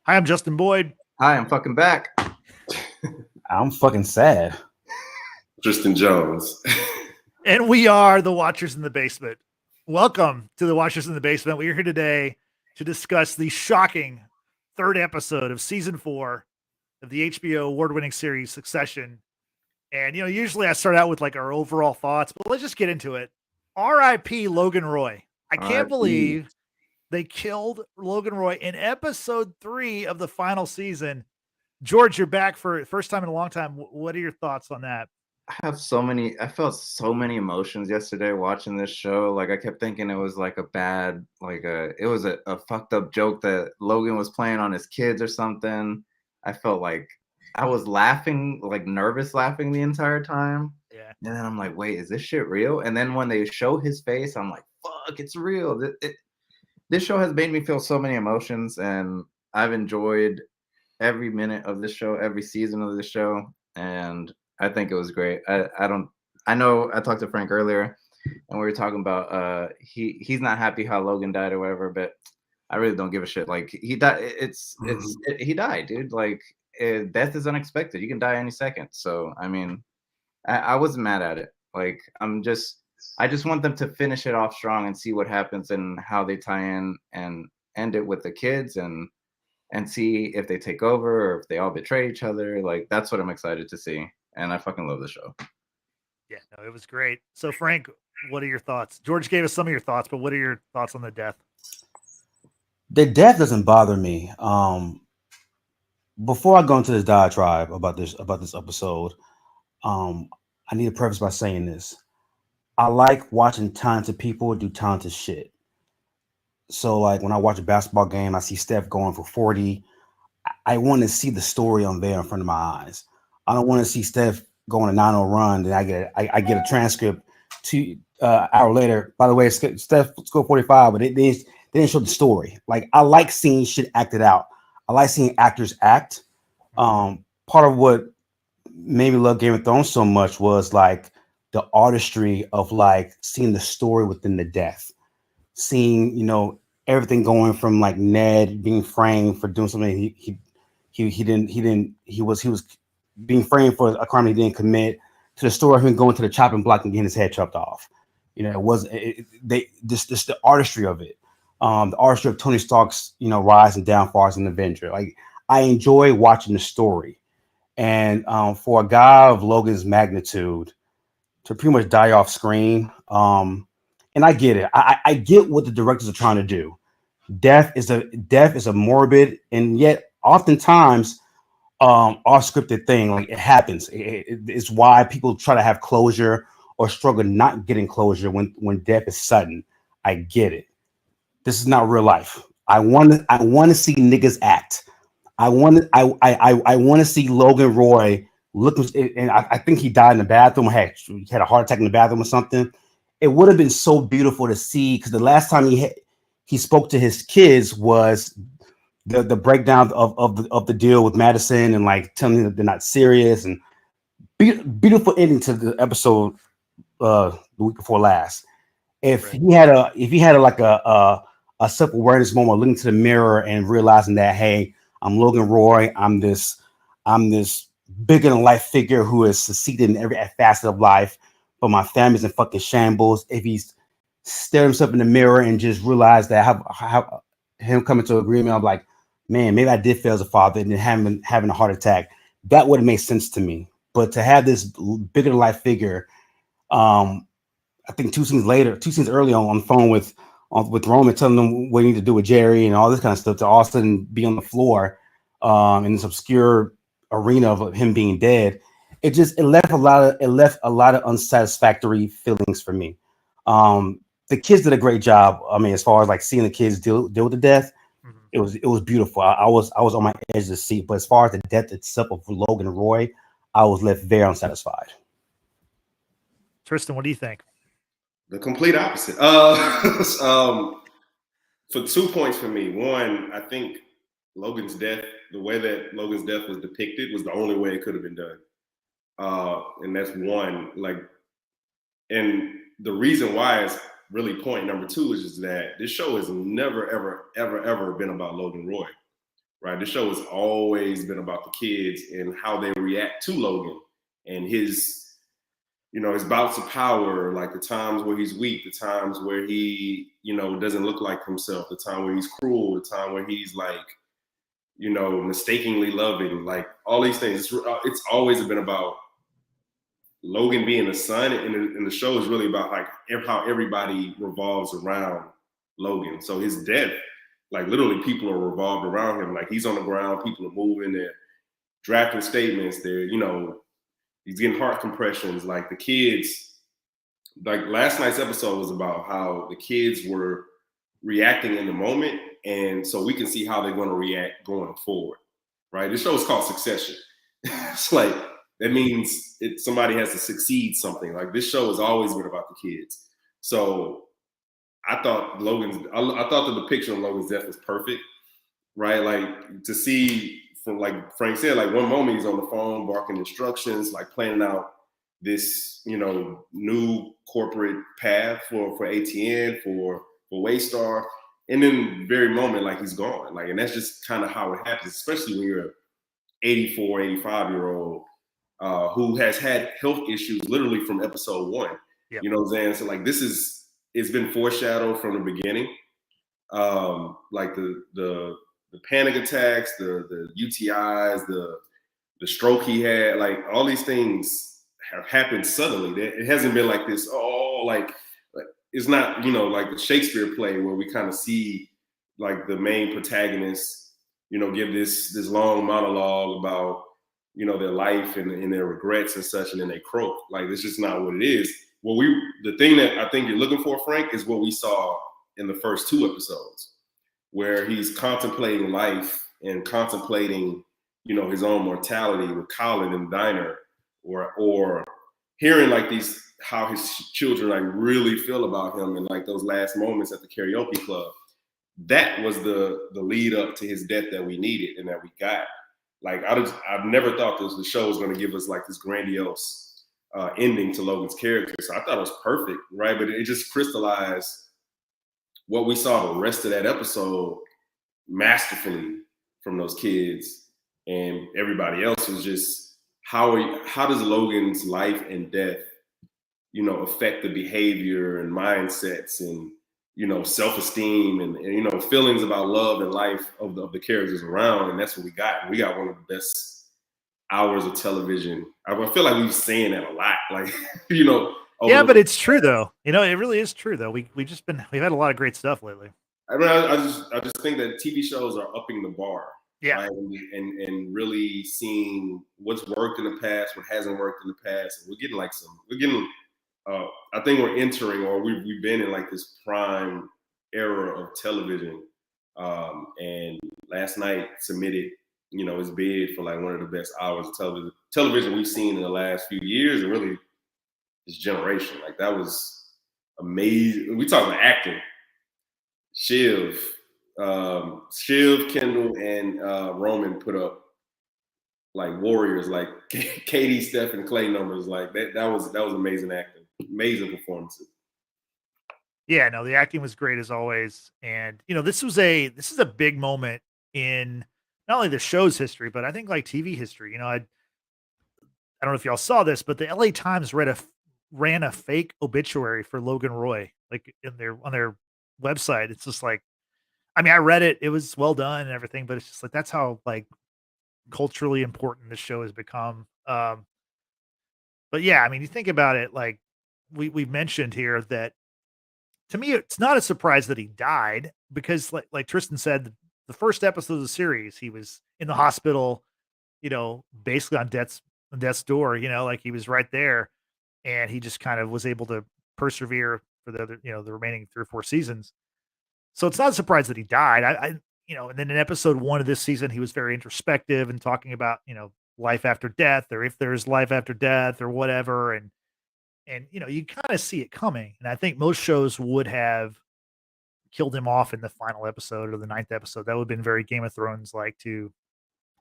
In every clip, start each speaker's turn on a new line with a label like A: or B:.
A: Hi, I'm Justin Boyd.
B: Hi, I'm fucking back.
C: I'm fucking sad.
D: Tristan Jones.
A: And we are the Watchers in the Basement. Welcome to the Watchers in the Basement. We are here today to discuss the shocking third episode of season 4 of the HBO award-winning series Succession. And, usually I start out with like our overall thoughts, but let's just get into it. R.I.P. Logan Roy. I can't believe they killed Logan Roy in episode 3 of the final season. George, you're back for first time in a long time. What are your thoughts on that?
B: I felt so many emotions yesterday watching this show. Like I kept thinking it was like it was a fucked up joke that Logan was playing on his kids or something. I felt like I was laughing, like nervous laughing the entire time.
A: Yeah.
B: And then I'm like, wait, is this shit real? And then when they show his face, I'm like, fuck, it's real. This show has made me feel so many emotions, and I've enjoyed every minute of this show, every season of this show, and I think it was great. I know I talked to Frank earlier, and we were talking about he's not happy how Logan died or whatever, but I really don't give a shit. Like he died, he died, dude. Like death is unexpected. You can die any second. So I mean, I wasn't mad at it. Like I just want them to finish it off strong and see what happens and how they tie in and end it with the kids and see if they take over or if they all betray each other. Like that's what I'm excited to see. And I fucking love the show.
A: Yeah, no, it was great. So Frank, what are your thoughts? George gave us some of your thoughts, but what are your thoughts on the death?
C: The death doesn't bother me. Before I go into this diatribe about this episode, I need to preface by saying this. I like watching talented people do talented shit. So like when I watch a basketball game, I see Steph going for 40. I want to see the story on there in front of my eyes. I don't want to see Steph going a 9-0 run. Then I get a transcript 2 hour later. By the way, Steph scored 45, but they didn't show the story. Like I like seeing shit acted out. I like seeing actors act. Part of what made me love Game of Thrones so much was like the artistry of like seeing the story within the death, seeing everything going from like Ned being framed for doing something he was being framed for a crime he didn't commit, to the story of him going to the chopping block and getting his head chopped off. This the artistry of it, the artistry of Tony Stark's rise and downfall as an Avenger. Like I enjoy watching the story, and for a guy of Logan's magnitude to pretty much die off screen, and I get it. I get what the directors are trying to do. Death is a morbid and yet oftentimes off scripted thing. Like it happens. It's why people try to have closure or struggle not getting closure when death is sudden. I get it. This is not real life. I want to see niggas act. I want to see Logan Roy looking, and I think he died in the bathroom. He had a heart attack in the bathroom or something. It would have been so beautiful to see, because the last time he spoke to his kids was the breakdown of the deal with Matsson and like telling them that they're not serious, and beautiful ending to the episode the week before last. If he had a self-awareness moment, looking to the mirror and realizing that, hey, I'm Logan Roy, I'm this bigger than life figure who has succeeded in every facet of life, but my family's in fucking shambles. If he's stared himself in the mirror and just realized that how him coming to agreement of like, man, maybe I did fail as a father, and then having a heart attack, that would have made sense to me. But to have this bigger than life figure, I think 2 scenes early on the phone with Roman, telling them what he need to do with Jerry and all this kind of stuff, to all of a sudden be on the floor in this obscure arena of him being dead, it left a lot of unsatisfactory feelings for me. The kids did a great job. I mean, as far as like seeing the kids deal with the death, it was beautiful. I was on my edge of the seat. But as far as the death itself of Logan Roy, I was left very unsatisfied.
A: Tristan, what do you think?
D: The complete opposite. For 2 points for me. One, I think Logan's death, the way that Logan's death was depicted, was the only way it could have been done. And that's one. Like, and the reason why is really point number 2 is just that this show has never, ever, ever, ever been about Logan Roy. right? This show has always been about the kids and how they react to Logan and his, his bouts of power, like the times where he's weak, the times where he, doesn't look like himself, the time where he's cruel, the time where he's like, mistakenly loving, like all these things. It's always been about Logan being the son, and the show is really about like how everybody revolves around Logan. So his death, like literally people are revolved around him. Like he's on the ground, people are moving, they're drafting statements, they're, he's getting heart compressions. Like the kids, like last night's episode was about how the kids were reacting in the moment. And so we can see how they're going to react going forward, right? This show is called Succession. It's like, that means somebody has to succeed something. Like this show has always been about the kids. So I thought the depiction of Logan's death was perfect, right? Like to see, from like Frank said, like one moment he's on the phone barking instructions, like planning out this, new corporate path for ATN, for Waystar. And then the very moment, like he's gone. Like, and that's just kind of how it happens, especially when you're an 84, 85-year-old who has had health issues literally from episode 1.
A: Yep.
D: You know what I'm saying? So like it's been foreshadowed from the beginning. Like the panic attacks, the UTIs, the stroke he had, like all these things have happened suddenly. It hasn't been like this, like it's not, like the Shakespeare play where we kind of see like the main protagonist, give this long monologue about, their life and their regrets and such, and then they croak. Like, it's just not what it is. The thing that I think you're looking for, Frank, is what we saw in the first 2 episodes, where he's contemplating life and contemplating, his own mortality with Colin in the diner, or hearing like how his children like really feel about him, and like those last moments at the karaoke club. That was the lead up to his death that we needed and that we got. Like I've never thought the show was going to give us like this grandiose ending to Logan's character. So I thought it was perfect, right? But it just crystallized what we saw the rest of that episode masterfully from those kids, and everybody else was just how does Logan's life and death, affect the behavior and mindsets and self-esteem and feelings about love and life of the characters around. And that's what we got. We got one of the best hours of television. I feel like we've saying that a lot, like
A: yeah, but it's true though. It really is true though. We've had a lot of great stuff lately.
D: I mean, I just think that TV shows are upping the bar.
A: Yeah.
D: Right? And really seeing what's worked in the past, what hasn't worked in the past. And I think we're entering, or we've been in like this prime era of television. And last night submitted, his bid for like one of the best hours of television we've seen in the last few years, and really this generation. Like that was amazing. We talking about acting. Shiv, Kendall, and Roman put up like warriors, like Katie, Steph, and Clay numbers. Like that was amazing acting, amazing performances.
A: Yeah, no, the acting was great as always, and this is a big moment in not only the show's history, but I think like TV history. I don't know if y'all saw this, but the LA Times ran a fake obituary for Logan Roy, like on their website. It's just like, I mean, I read it; it was well done and everything, but it's just like that's how like culturally important this show has become. But yeah, I mean, you think about it, like we've mentioned here that to me, it's not a surprise that he died because, like Tristan said, the first episode of the series, he was in the hospital, basically on death's door, like he was right there, and he just kind of was able to persevere for the other, the remaining 3 or 4 seasons. So it's not a surprise that he died. And then in episode 1 of this season, he was very introspective and talking about, life after death, or if there's life after death or whatever. And you kind of see it coming. And I think most shows would have killed him off in the final episode or the 9th episode. That would have been very Game of Thrones like, to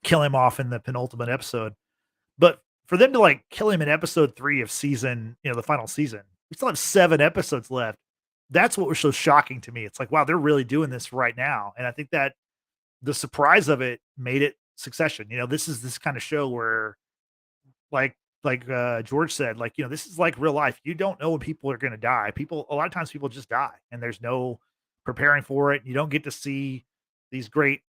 A: kill him off in the penultimate episode. But for them to like kill him in episode 3 of season, the final season, we still have 7 episodes left. That's what was so shocking to me. It's like, wow, they're really doing this right now. And I think that the surprise of it made it Succession. This is this kind of show where, like George said, like, this is like real life. You don't know when people are going to die. A lot of times people just die and there's no preparing for it. You don't get to see these great,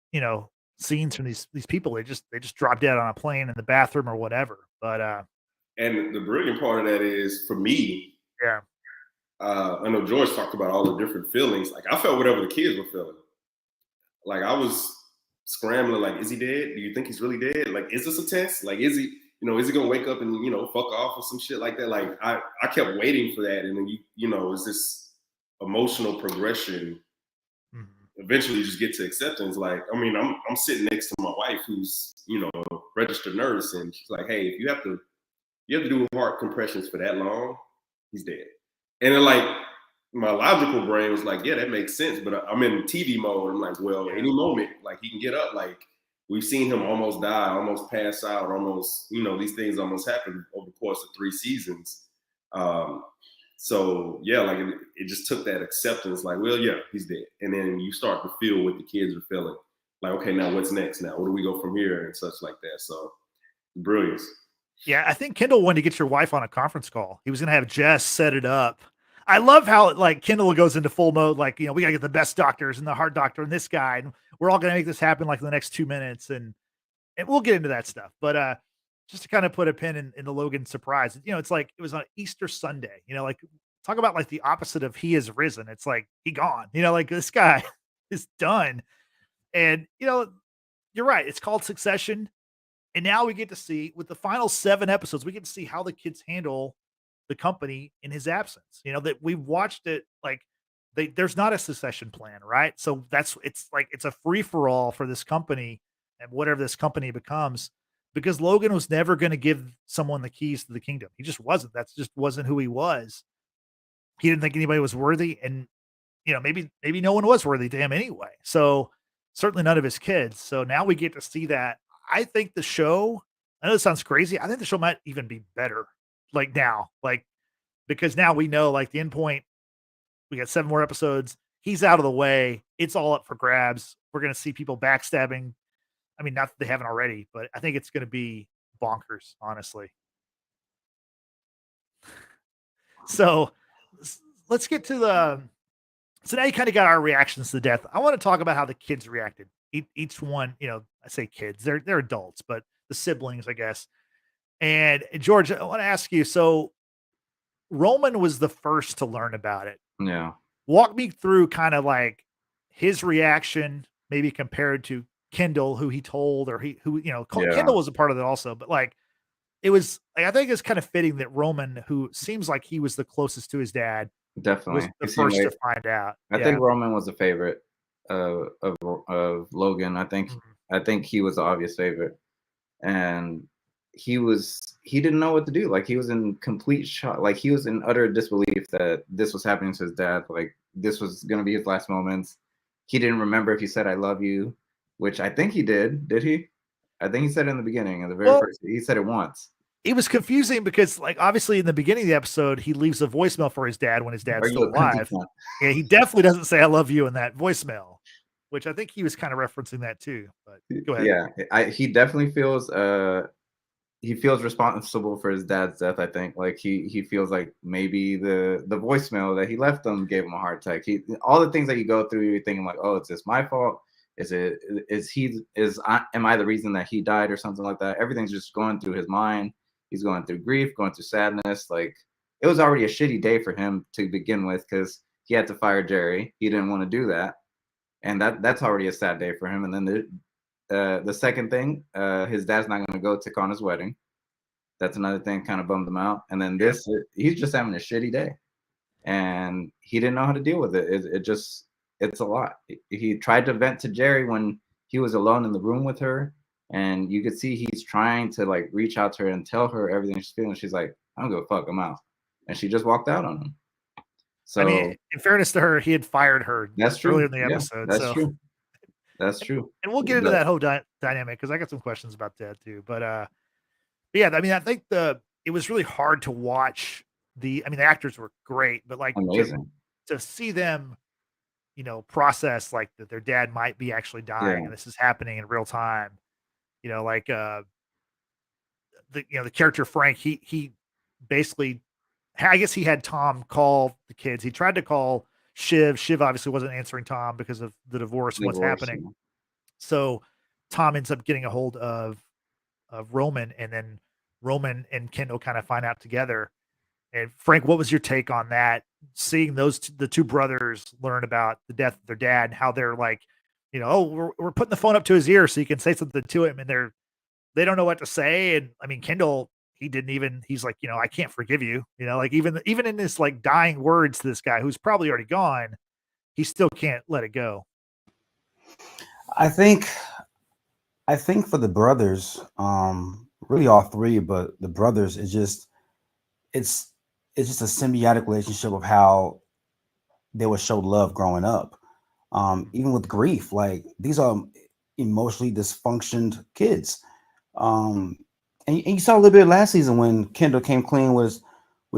A: scenes from these people. They just drop dead on a plane in the bathroom or whatever. But
D: and the brilliant part of that is, for me,
A: yeah,
D: I know George talked about all the different feelings. Like, I felt whatever the kids were feeling. Like, I was scrambling, like, is he dead? Do you think he's really dead? Like, is this a test? Like, is he gonna wake up and, fuck off or some shit like that? Like, I kept waiting for that. And then, it's this emotional progression. Eventually you just get to acceptance. Like, I mean, I'm sitting next to my wife who's, a registered nurse, and she's like, hey, if you have to do heart compressions for that long, he's dead. And then, like, my logical brain was like, yeah, that makes sense. But I'm in TV mode. I'm like, well, any moment, like, he can get up. Like, we've seen him almost die, almost pass out, almost, these things almost happen over the course of 3 seasons. So yeah, like, it just took that acceptance, like, well, yeah, he's dead. And then you start to feel what the kids are feeling. Like, okay, now what's next? Now, where do we go from here? And such like that. So, brilliance.
A: Yeah, I think Kendall wanted to get your wife on a conference call. He was going to have Jess set it up. I love how, like, Kendall goes into full mode, like, we got to get the best doctors and the heart doctor and this guy, and we're all going to make this happen, like, in the next 2 minutes. And we'll get into that stuff. But just to kind of put a pin in the Logan surprise, it's like it was on Easter Sunday, like, talk about like the opposite of he is risen. It's like he gone, like, this guy is done. And, you're right. It's called Succession. And now we get to see, with the final 7 episodes, we get to see how the kids handle the company in his absence. That we've watched it, like, there's not a succession plan, right? So it's a free for all for this company and whatever this company becomes, because Logan was never going to give someone the keys to the kingdom. He just wasn't. That's just wasn't who he was. He didn't think anybody was worthy, and maybe no one was worthy to him anyway. So certainly none of his kids. So now we get to see that. I think the show, I know this sounds crazy, I think the show might even be better, like, now, like, because now we know, like, the end point, we got 7 more episodes. He's out of the way. It's all up for grabs. We're going to see people backstabbing. I mean, not that they haven't already, but I think it's going to be bonkers, honestly. So let's get to so now you kind of got our reactions to death. I want to talk about how the kids reacted. Each one, I say kids, they're adults, but the siblings, I guess. And George, I want to ask you, so Roman was the first to learn about it.
B: Yeah.
A: Walk me through kind of like his reaction, maybe compared to Kendall, who he told, or Kendall was a part of it also, but like, it was like, I think it's kind of fitting that Roman, who seems like he was the closest to his dad,
B: Definitely
A: was the first to find out.
B: I think Roman was a favorite of Logan. I think he was the obvious favorite, and he didn't know what to do. Like, he was in complete shock. Like, he was in utter disbelief that this was happening to his dad. Like, this was going to be his last moments. He didn't remember if he said, I love you, which I think he did. Did he? I think he said it in the beginning, in the very first, he said it once.
A: It was confusing because, like, obviously in the beginning of the episode, he leaves a voicemail for his dad when his dad's still alive. Yeah, he definitely doesn't say, I love you in that voicemail, which I think he was kind of referencing that too. But go ahead.
B: Yeah, he definitely feels responsible for his dad's death. I think, like, he feels like maybe the voicemail that he left them gave him a heart attack. All the things that you go through, you're thinking like, oh, is this my fault? Am I the reason that he died or something like that? Everything's just going through his mind. He's going through grief, going through sadness. Like, it was already a shitty day for him to begin with, because he had to fire Jerry. He didn't want to do that, and that's already a sad day for him. And then the second thing, his dad's not going to go to Connor's wedding. That's another thing, kind of bummed him out. And then he's just having a shitty day, and he didn't know how to deal with it. It's a lot. He tried to vent to Jerry when he was alone in the room with her, and you could see he's trying to, like, reach out to her and tell her everything she's feeling. She's like, I don't give a fuck, I'm out. And she just walked out on him. So,
A: I mean, in fairness to her, he had fired her.
B: That's true.
A: Earlier in the episode.
B: That's true. That's true.
A: And we'll get into that whole dynamic, because I got some questions about that too. But yeah, I mean, I think it was really hard to watch the actors were great, but like
B: amazing
A: to see them, process like that their dad might be actually dying,
B: Yeah.
A: and this is happening in real time. Like the character Frank, he basically, I guess he had Tom call the kids. He tried to call Shiv. Shiv obviously wasn't answering Tom because of the divorce and what's happening. So Tom ends up getting a hold of Roman, and then Roman and Kendall kind of find out together. And Frank, what was your take on that? Seeing the two brothers learn about the death of their dad, and how they're like, oh, we're putting the phone up to his ear so you can say something to him, and they don't know what to say. And I mean, Kendall, he's like, I can't forgive you. Like even in this like dying words to this guy who's probably already gone, he still can't let it go.
C: I think for the brothers, really all three, but the brothers, it's just a symbiotic relationship of how they were showed love growing up. Even with grief, like these are emotionally dysfunctioned kids. And you saw a little bit last season when Kendall came clean with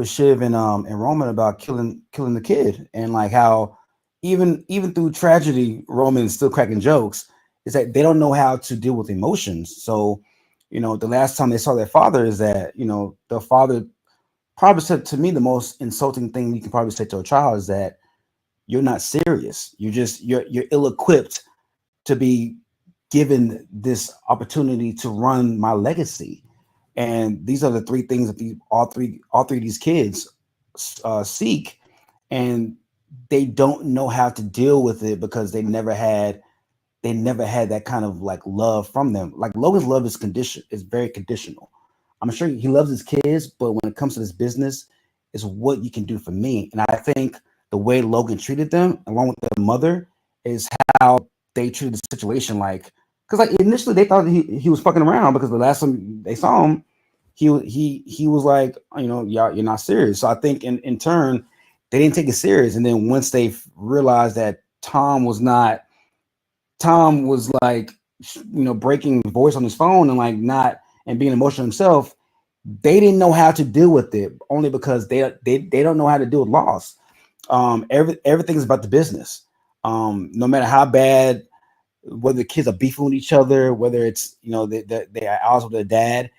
C: Shiv and Roman about killing the kid, and like how even through tragedy, Roman's still cracking jokes. Is that they don't know how to deal with emotions. So, the last time they saw their father is that, the father probably said to me the most insulting thing you can probably say to a child is that you're not serious. You're ill-equipped to be given this opportunity to run my legacy. And these are the three things that all three of these kids seek, and they don't know how to deal with it because they never had that kind of like love from them. Like Logan's love is very conditional. I'm sure he loves his kids, but when it comes to this business, it's what you can do for me. And I think the way Logan treated them, along with their mother, is how they treated the situation. Like, because like initially they thought he was fucking around, because the last time they saw him, he was like, y'all, you're not serious. So I think in turn, they didn't take it serious. And then once they realized that Tom was like, breaking voice on his phone and like not, and being emotional himself, they didn't know how to deal with it, only because they don't know how to deal with loss. Everything's about the business. No matter how bad, whether the kids are beefing with each other, whether it's, they are out with their dad,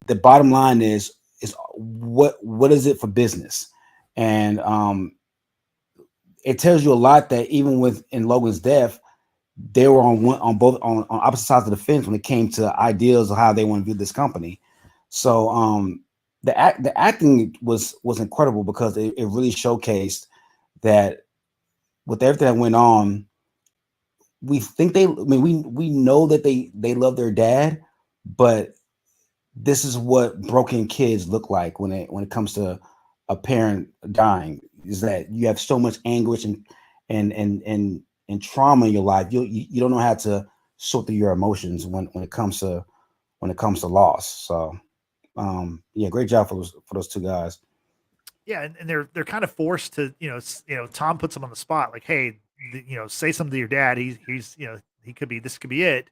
C: the bottom line is what is it for business? And it tells you a lot that even in Logan's death, they were on opposite sides of the fence when it came to ideals of how they want to view this company. So the acting was incredible, because it really showcased that with everything that went on, we know that they love their dad, but this is what broken kids look like when it comes to a parent dying, is that you have so much anguish and trauma in your life. You don't know how to sort through your emotions when it comes to loss. So yeah, great job for those two guys.
A: Yeah, and they're kind of forced to, Tom puts them on the spot, like, hey, say something to your dad. He's this could be it.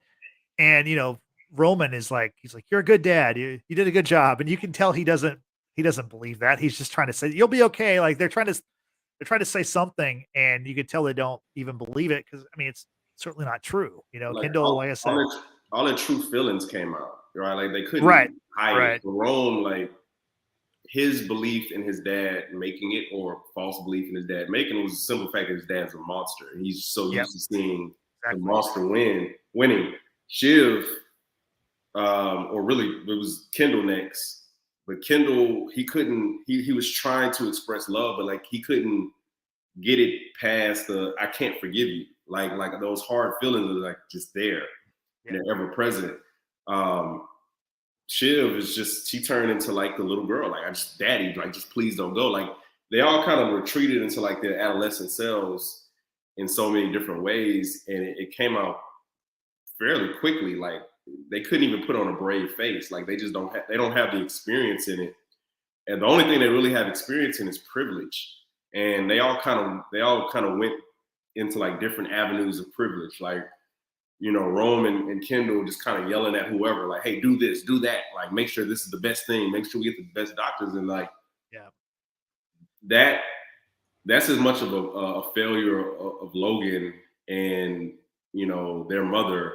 A: And Roman is like, he's like, you're a good dad. You did a good job. And you can tell he doesn't believe that. He's just trying to say you'll be okay. Like they're trying to say something, and you could tell they don't even believe it, because I mean it's certainly not true.
D: Like,
A: Kendall, like I said,
D: all the true feelings came out, right? Like they couldn't hide it. Rome, like his belief in his dad making it, or false belief in his dad making it, was a simple fact that his dad's a monster. He's so used to seeing the monster winning. Shiv, or really it was Kendall next. But Kendall, he was trying to express love, but like he couldn't get it past the I can't forgive you. Like those hard feelings are like just there. And they're ever present. Shiv is just, she turned into like the little girl, like daddy, like just please don't go. Like they all kind of retreated into like their adolescent selves in so many different ways, and it came out fairly quickly. Like they couldn't even put on a brave face. Like they just don't have the experience in it, and the only thing they really have experience in is privilege. And they all kind of went into like different avenues of privilege, like Rome and Kendall just kind of yelling at whoever, like, hey, do this, do that, like make sure this is the best thing, make sure we get the best doctors, and like that that's as much of a failure of Logan and, you know, their mother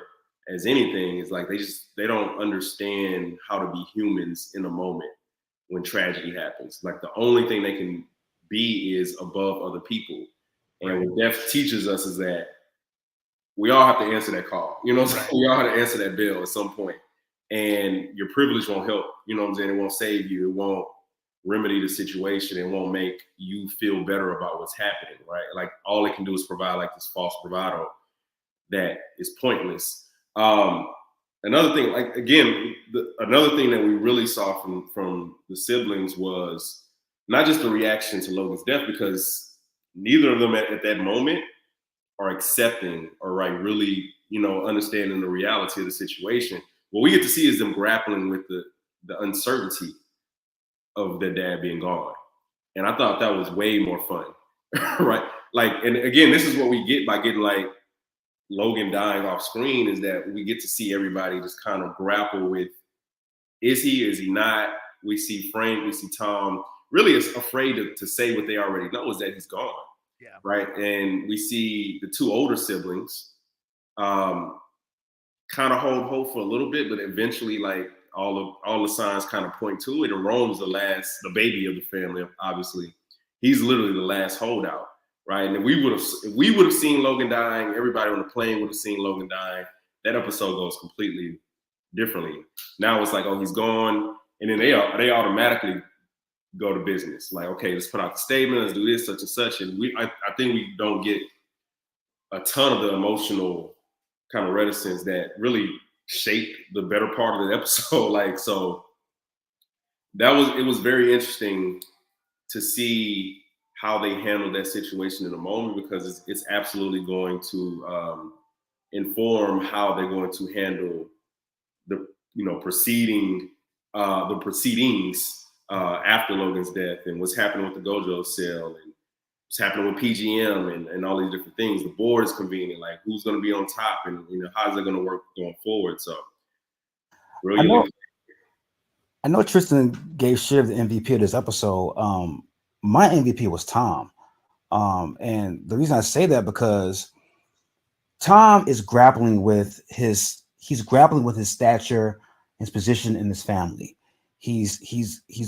D: as anything. Is like they don't understand how to be humans in a moment when tragedy happens. Like the only thing they can be is above other people. And what death teaches us is that we all have to answer that call. You know what I'm saying? We all have to answer that bill at some point. And your privilege won't help. You know what I'm saying? It won't save you. It won't remedy the situation. It won't make you feel better about what's happening, right? Like all it can do is provide like this false bravado that is pointless. Another thing, like again, another thing that we really saw from the siblings was not just the reaction to Logan's death, because neither of them at that moment are accepting or like really, you know, understanding the reality of the situation. What we get to see is them grappling with the uncertainty of their dad being gone. And I thought that was way more fun, right? Like, and again, this is what we get by getting like Logan dying off screen, is that we get to see everybody just kind of grapple with, is he not? We see Frank, we see Tom really is afraid to say what they already know, is that he's gone.
A: Yeah.
D: Right. And we see the two older siblings kind of hold hope for a little bit, but eventually like all the signs kind of point to it. And Rome's the baby of the family, obviously. He's literally the last holdout. Right. And if we would have seen Logan dying, everybody on the plane would have seen Logan dying. That episode goes completely differently. Now it's like, oh, he's gone. And then they automatically go to business. Like, okay, let's put out the statement, let's do this, such and such. And I think we don't get a ton of the emotional kind of reticence that really shaped the better part of the episode. Like, so it was very interesting to see how they handled that situation in a moment, because it's absolutely going to inform how they're going to handle the, you know, proceedings after Logan's death, and what's happening with the Gojo cell, and what's happening with PGM, and all these different things. The board is convening, like who's going to be on top, and you know, how's it going to work going forward. So, really,
C: I know Tristan gave Shiv the MVP of this episode. My MVP was Tom, and the reason I say that because Tom is grappling with his stature, his position in his family. He's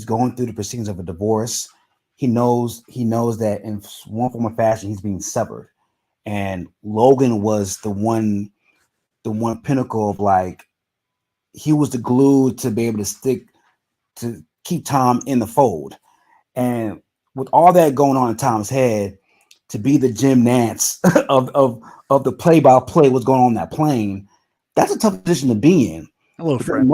C: going through the proceedings of a divorce. He knows that in one form or fashion he's being severed, and Logan was the one pinnacle of, like, he was the glue to be able to keep Tom in the fold. And with all that going on in Tom's head, to be the Jim Nance of the play-by-play what's going on that plane, that's a tough position to be in.
A: Hello, friend.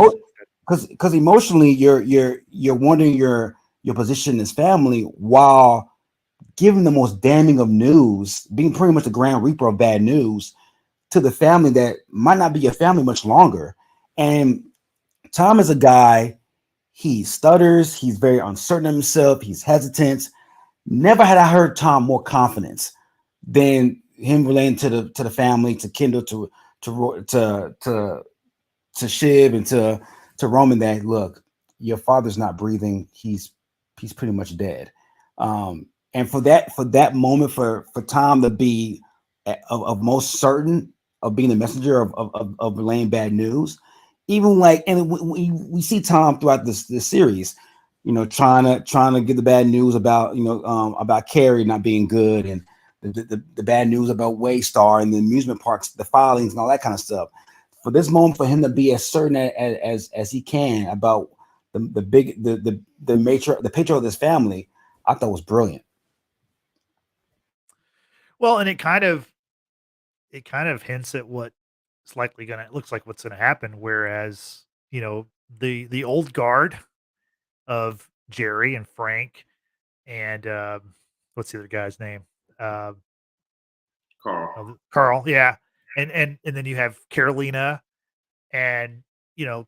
C: Because emotionally you're wondering your position in this family, while giving the most damning of news, being pretty much the Grand Reaper of bad news to the family that might not be your family much longer. And Tom is a guy, he stutters, he's very uncertain of himself, he's hesitant. Never had I heard Tom more confident than him relating to the family, to Kendall, to Shiv, and to Roman, that, look, your father's not breathing, he's pretty much dead. And for that moment for Tom to be of most certain of being the messenger of relaying bad news, even like, and we see Tom throughout this series, you know, trying to get the bad news about, you know, about Carrie not being good, and the bad news about Waystar and the amusement parks, the filings and all that kind of stuff. For this moment, for him to be as certain as he can about the picture of this family, I thought was brilliant.
A: Well, and it kind of hints at what it's looks like what's gonna happen. Whereas, you know, the old guard of Jerry and Frank and what's the other guy's name? Carl, yeah. And then you have Carolina and, you know,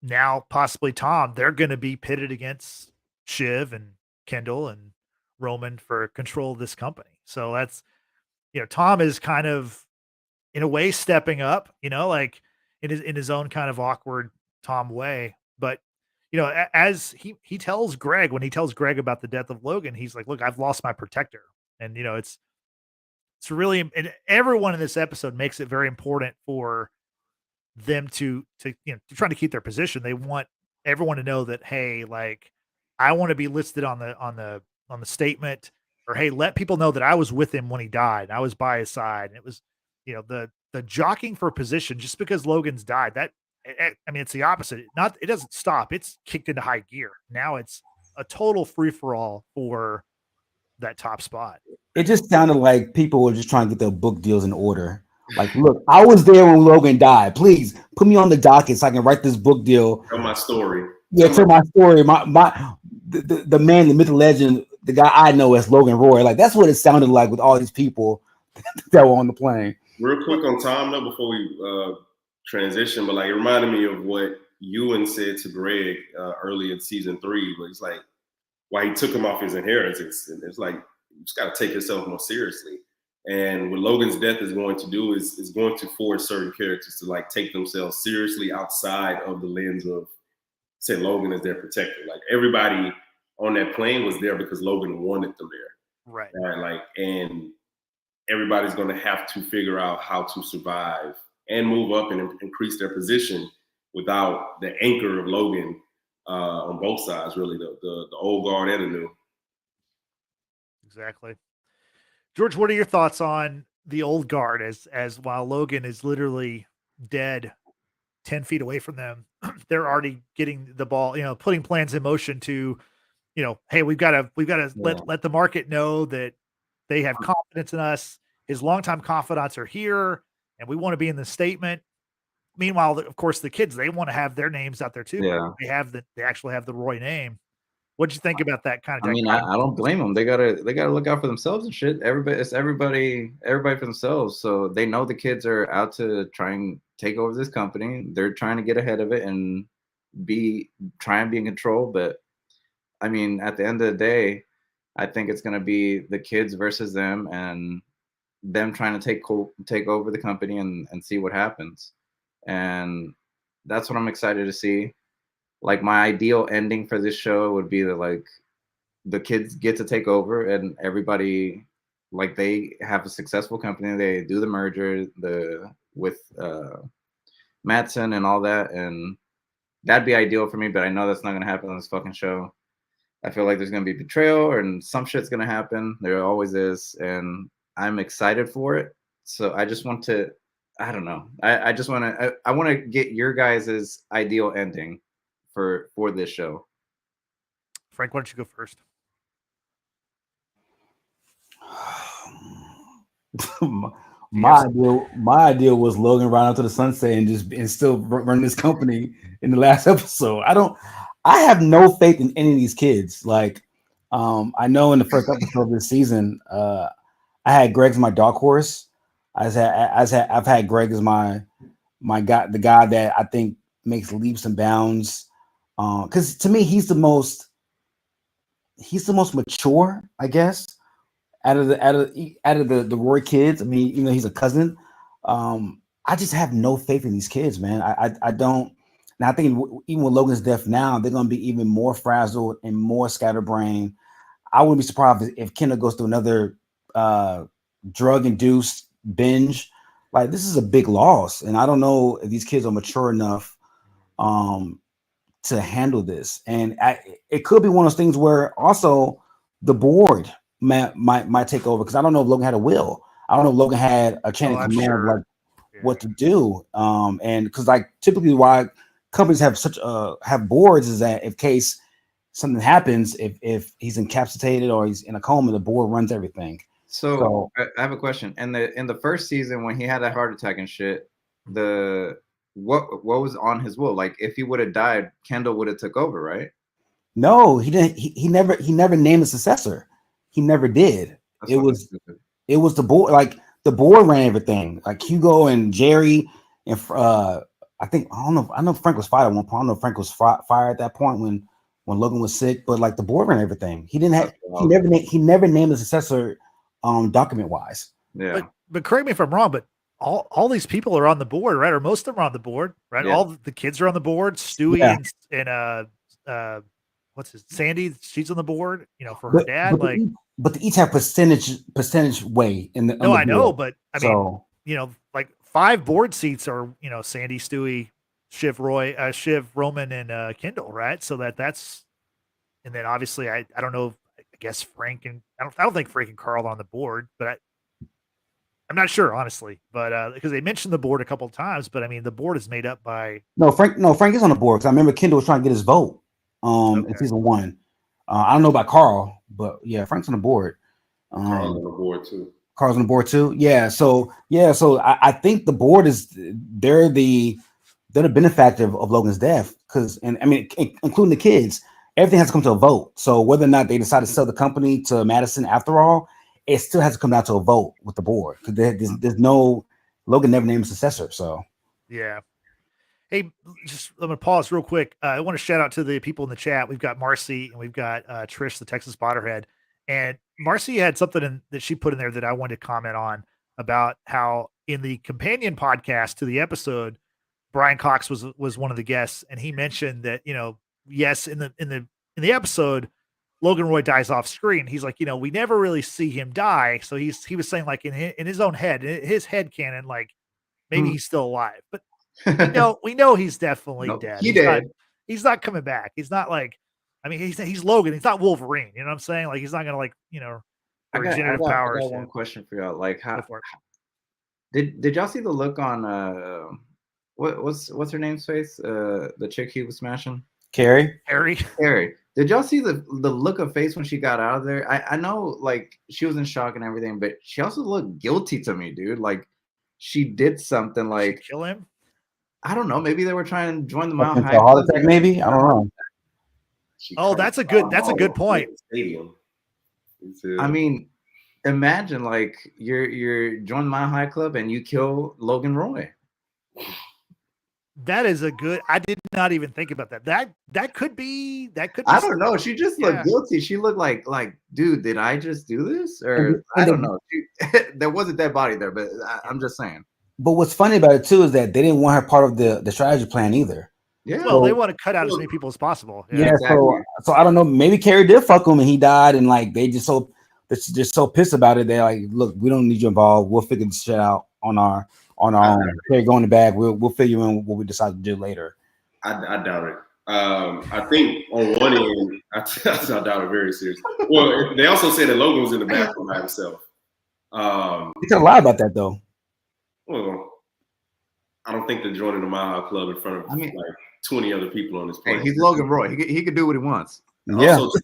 A: now possibly Tom. They're going to be pitted against Shiv and Kendall and Roman for control of this company. So that's, you know, Tom is kind of in a way stepping up, you know, like in his own kind of awkward Tom way. But, you know, as he tells Greg, when he tells Greg about the death of Logan, he's like, look, I've lost my protector. And it's really, and everyone in this episode makes it very important for them to trying to keep their position. They want everyone to know that, hey, like, I want to be listed on the statement, or hey, let people know that I was with him when he died. I was by his side. And it was, the jockeying for position just because Logan's died. I mean, it's the opposite. It doesn't stop. It's kicked into high gear. Now it's a total free for all for that top spot.
C: It just sounded like people were just trying to get their book deals in order. Like, look, I was there when Logan died. Please put me on the docket so I can write this book deal.
D: Tell my story.
C: Yeah, tell my story. The man, the myth, the legend, the guy I know as Logan Roy. Like, that's what it sounded like with all these people that were on the plane.
D: Real quick on Tom though, before we transition, but like it reminded me of what Ewan said to Greg early in season 3, but it's like why he took him off his inheritance. And it's like you just got to take yourself more seriously. And what Logan's death is going to do is going to force certain characters to like take themselves seriously outside of the lens of, say, Logan as their protector. Like everybody on that plane was there because Logan wanted them there.
A: Right.
D: Like, and everybody's going to have to figure out how to survive and move up and increase their position without the anchor of Logan on both sides, really, the old guard and the new.
A: Exactly. George, what are your thoughts on the old guard as while Logan is literally dead 10 feet away from them, they're already getting the ball, putting plans in motion to, hey, we've got to let the market know that they have confidence in us. His longtime confidants are here and we want to be in the statement. Meanwhile, of course, the kids, they want to have their names out there too.
B: Yeah.
A: They actually have the Roy name. What'd you think about that kind of?
B: I mean, I don't blame them. They gotta look out for themselves and shit. Everybody for themselves. So they know the kids are out to try and take over this company. They're trying to get ahead of it and try and be in control. But I mean, at the end of the day, I think it's gonna be the kids versus them and them trying to take over the company and see what happens. And that's what I'm excited to see. Like my ideal ending for this show would be that like the kids get to take over and everybody, like, they have a successful company. They do the merger with Matsson and all that, and that'd be ideal for me. But I know that's not gonna happen on this fucking show. I feel like there's gonna be betrayal and some shit's gonna happen. There always is, and I'm excited for it. So I just want to, I don't know. I just want to. I want to get your guys' ideal ending for this show.
A: Frank, why don't you go first?
C: my idea was Logan right out to the sunset and still run this company in the last episode. I have no faith in any of these kids. Like, I know in the first episode of this season, I had Greg as my dark horse. I've had Greg as my guy, the guy that I think makes leaps and bounds. Because to me, he's the most mature, I guess, out of the Roy kids. I mean, he's a cousin. I just have no faith in these kids, man. I don't. And I think even with Logan's death now, they're going to be even more frazzled and more scatterbrained. I wouldn't be surprised if Kendall goes through another drug-induced binge. Like, this is a big loss, and I don't know if these kids are mature enough to handle this. And it could be one of those things where also the board might take over, because I don't know if Logan had a will. I don't know if Logan had a chain of command of like what to do. And because like typically why companies have boards is that in case something happens, if he's incapacitated or he's in a coma, the board runs everything.
B: So I have a question. In the first season when he had that heart attack and shit, what was on his will? Like, if he would have died, Kendall would have took over, right?
C: No, he didn't. He never named a successor. He never did. It was the board. Like, the board ran everything. Like Hugo and Jerry and I know Frank was fired at one point. I don't know if Frank was fired at that point when Logan was sick. But like, the board ran everything. He didn't have. He never named a successor, document wise.
B: Yeah.
A: But correct me if I'm wrong, but all these people are on the board, right? Or most of them are on the board, right?
B: Yeah.
A: All the kids are on the board. Stewie and what's his Sandy? She's on the board. For her dad.
C: but they each have percentage weight in the.
A: No, I know,
C: board.
A: but I
C: So,
A: mean, you know, like 5 board seats are, you know, Sandy, Stewie, Shiv, Roman, and Kendall, right? So that's, and then obviously I don't know, I guess Frank and I don't think Frank and Carl are on the board, but I'm not sure honestly, but because they mentioned the board a couple of times, but I mean the board is made up by
C: Frank is on the board because I remember Kendall was trying to get his vote in season 1. I don't know about Carl, but yeah, Frank's on the board.
D: Carl's on the board too.
C: Carl's on the board too. Yeah. So I think the board they're the benefactor of Logan's death because, and I mean, including the kids, everything has to come to a vote. So whether or not they decide to sell the company to Matsson after all, it still has to come down to a vote with the board because there's no Logan never named a successor. So
A: yeah. Hey, just I'm gonna pause real quick. I want to shout out to the people in the chat. We've got Marcy and we've got Trish, the Texas Potterhead, and Marcy had something that she put in there that I wanted to comment on about how in the companion podcast to the episode, Brian Cox was one of the guests, and he mentioned that, you know, yes, in the episode, Logan Roy dies off screen. He's like, you know, we never really see him die. So he was saying like in his own head, in his head canon, like maybe he's still alive, but we know he's definitely dead. He's not coming back. He's not like, I mean, he's Logan. He's not Wolverine. You know what I'm saying? Like he's not gonna like, you know, regenerative powers.
B: I got one question for y'all. Like, how did y'all see the look on what's her name's face? The chick he was smashing.
C: Carrie.
B: Did y'all see the look of face when she got out of there? I know like she was in shock and everything, but she also looked guilty to me, dude. Like she did something like
A: kill him.
B: I don't know. Maybe they were trying to join the Mile High
C: Club. Attack, maybe. I don't know.
A: Oh, that's a good point.
B: I mean, imagine like you're joining the Mile High Club and you kill Logan Roy.
A: That is a good. I did not even think about that. That could be.
B: I don't know. She just looked guilty. She looked like, dude, did I just do this? Or I don't know. There was a dead body there, but I'm just saying.
C: But what's funny about it too is that they didn't want her part of the strategy plan either.
B: Yeah.
A: Well, they want to cut out as many people as possible.
C: Yeah. Exactly. So I don't know. Maybe Carrie did fuck him and he died, and like they just so pissed about it. They're like, look, we don't need you involved. We'll figure this shit out on our own. Carrie, go in the bag. We'll figure in what we decide to do later.
D: I doubt it. I think on one end, I doubt it very seriously. Well, they also said that Logan was in the bathroom by himself.
C: You could lie about that though.
D: Well, I don't think they're joining the Mile High Club in front of like 20 other people on this plane.
B: Hey, he's Logan Roy. He could do what he wants.
C: Yeah.
D: Also,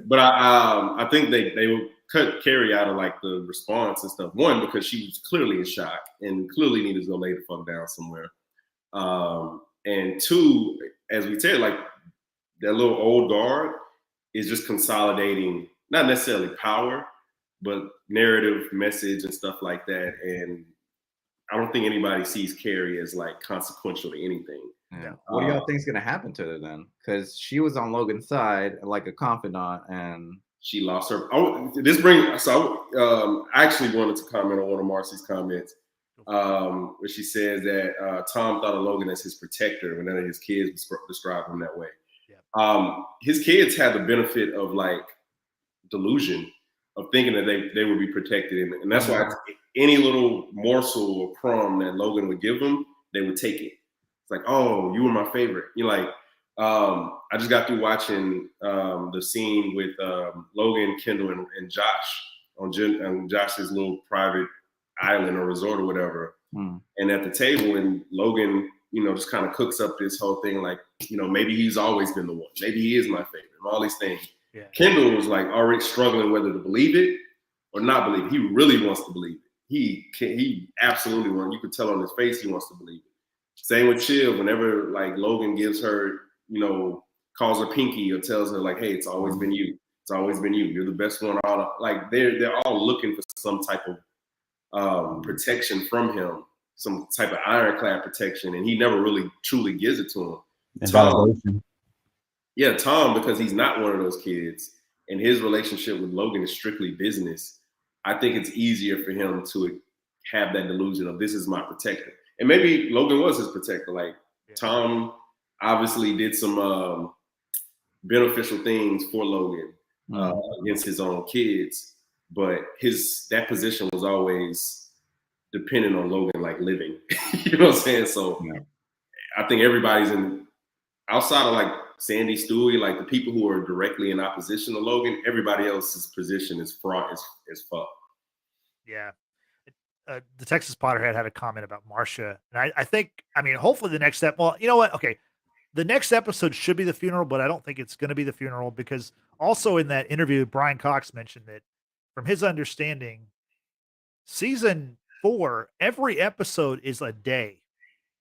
D: but I think they will cut Carrie out of like the response and stuff. One, because she was clearly in shock and clearly needed to go lay the fuck down somewhere. And two, as we said, like that little old guard is just consolidating, not necessarily power, but narrative, message, and stuff like that. And I don't think anybody sees Carrie as like consequential to anything.
B: Yeah. What do y'all think is gonna happen to her then? Because she was on Logan's side like a confidant, and
D: she lost her. I actually wanted to comment on one of Marcy's comments, where she says that Tom thought of Logan as his protector, and none of his kids described him that way. Yeah. His kids had the benefit of like delusion of thinking that they would be protected, and that's why any little morsel or crumb that Logan would give them, they would take it. It's like, oh, you were my favorite. You're like, I just got through watching the scene with Logan, Kendall, and Josh on Josh's little private island or resort or whatever. And at the table, and Logan, just kind of cooks up this whole thing like, maybe he's always been the one. Maybe he is my favorite and all these things. Yeah. Kendall was like already struggling whether to believe it or not believe it. He really wants to believe it. He absolutely wants. You could tell on his face he wants to believe it. Same with Chill. Whenever like Logan gives her, calls her Pinky or tells her like, hey, it's always been you. It's always been you. You're the best one. Like they're all looking for some type of protection from him, some type of ironclad protection, and he never really truly gives it to him. Tom, because he's not one of those kids, and his relationship with Logan is strictly business. I think it's easier for him to have that delusion of this is my protector. And maybe Logan was his protector. Like Tom obviously did some beneficial things for Logan against his own kids. but that position was always dependent on Logan like living. You know what I'm saying? So
B: Yeah.
D: I think everybody's outside of like Sandy, Stewie, like the people who are directly in opposition to Logan, everybody else's position is fraught as fuck.
A: Yeah. The Texas Potterhead had a comment about Marcia. And I think, I mean, hopefully the next step, well, you know what? Okay. The next episode should be the funeral, but I don't think it's going to be the funeral because also in that interview, Brian Cox mentioned that from his understanding, season 4, every episode is a day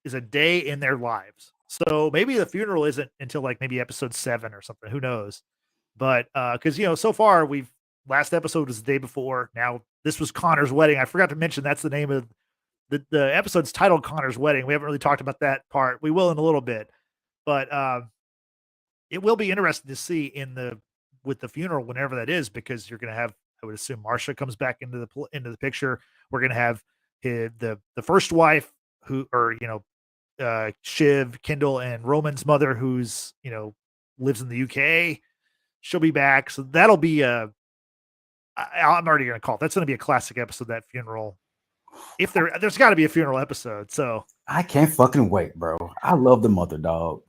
A: in their lives. So maybe the funeral isn't until like maybe episode 7 or something. Who knows? But because so far last episode was the day before. Now this was Connor's wedding. I forgot to mention that's the name of the episode's titled Connor's wedding. We haven't really talked about that part. We will in a little bit, but it will be interesting to see with the funeral whenever that is, because you're going to have, I would assume Marcia comes back into the picture. We're going to have the first wife Shiv, Kendall, and Roman's mother, who's lives in the UK. She'll be back, so that'll be I'm already going to call it. That's going to be a classic episode, that funeral. If there's got to be a funeral episode, so
C: I can't fucking wait, bro. I love the mother, dog.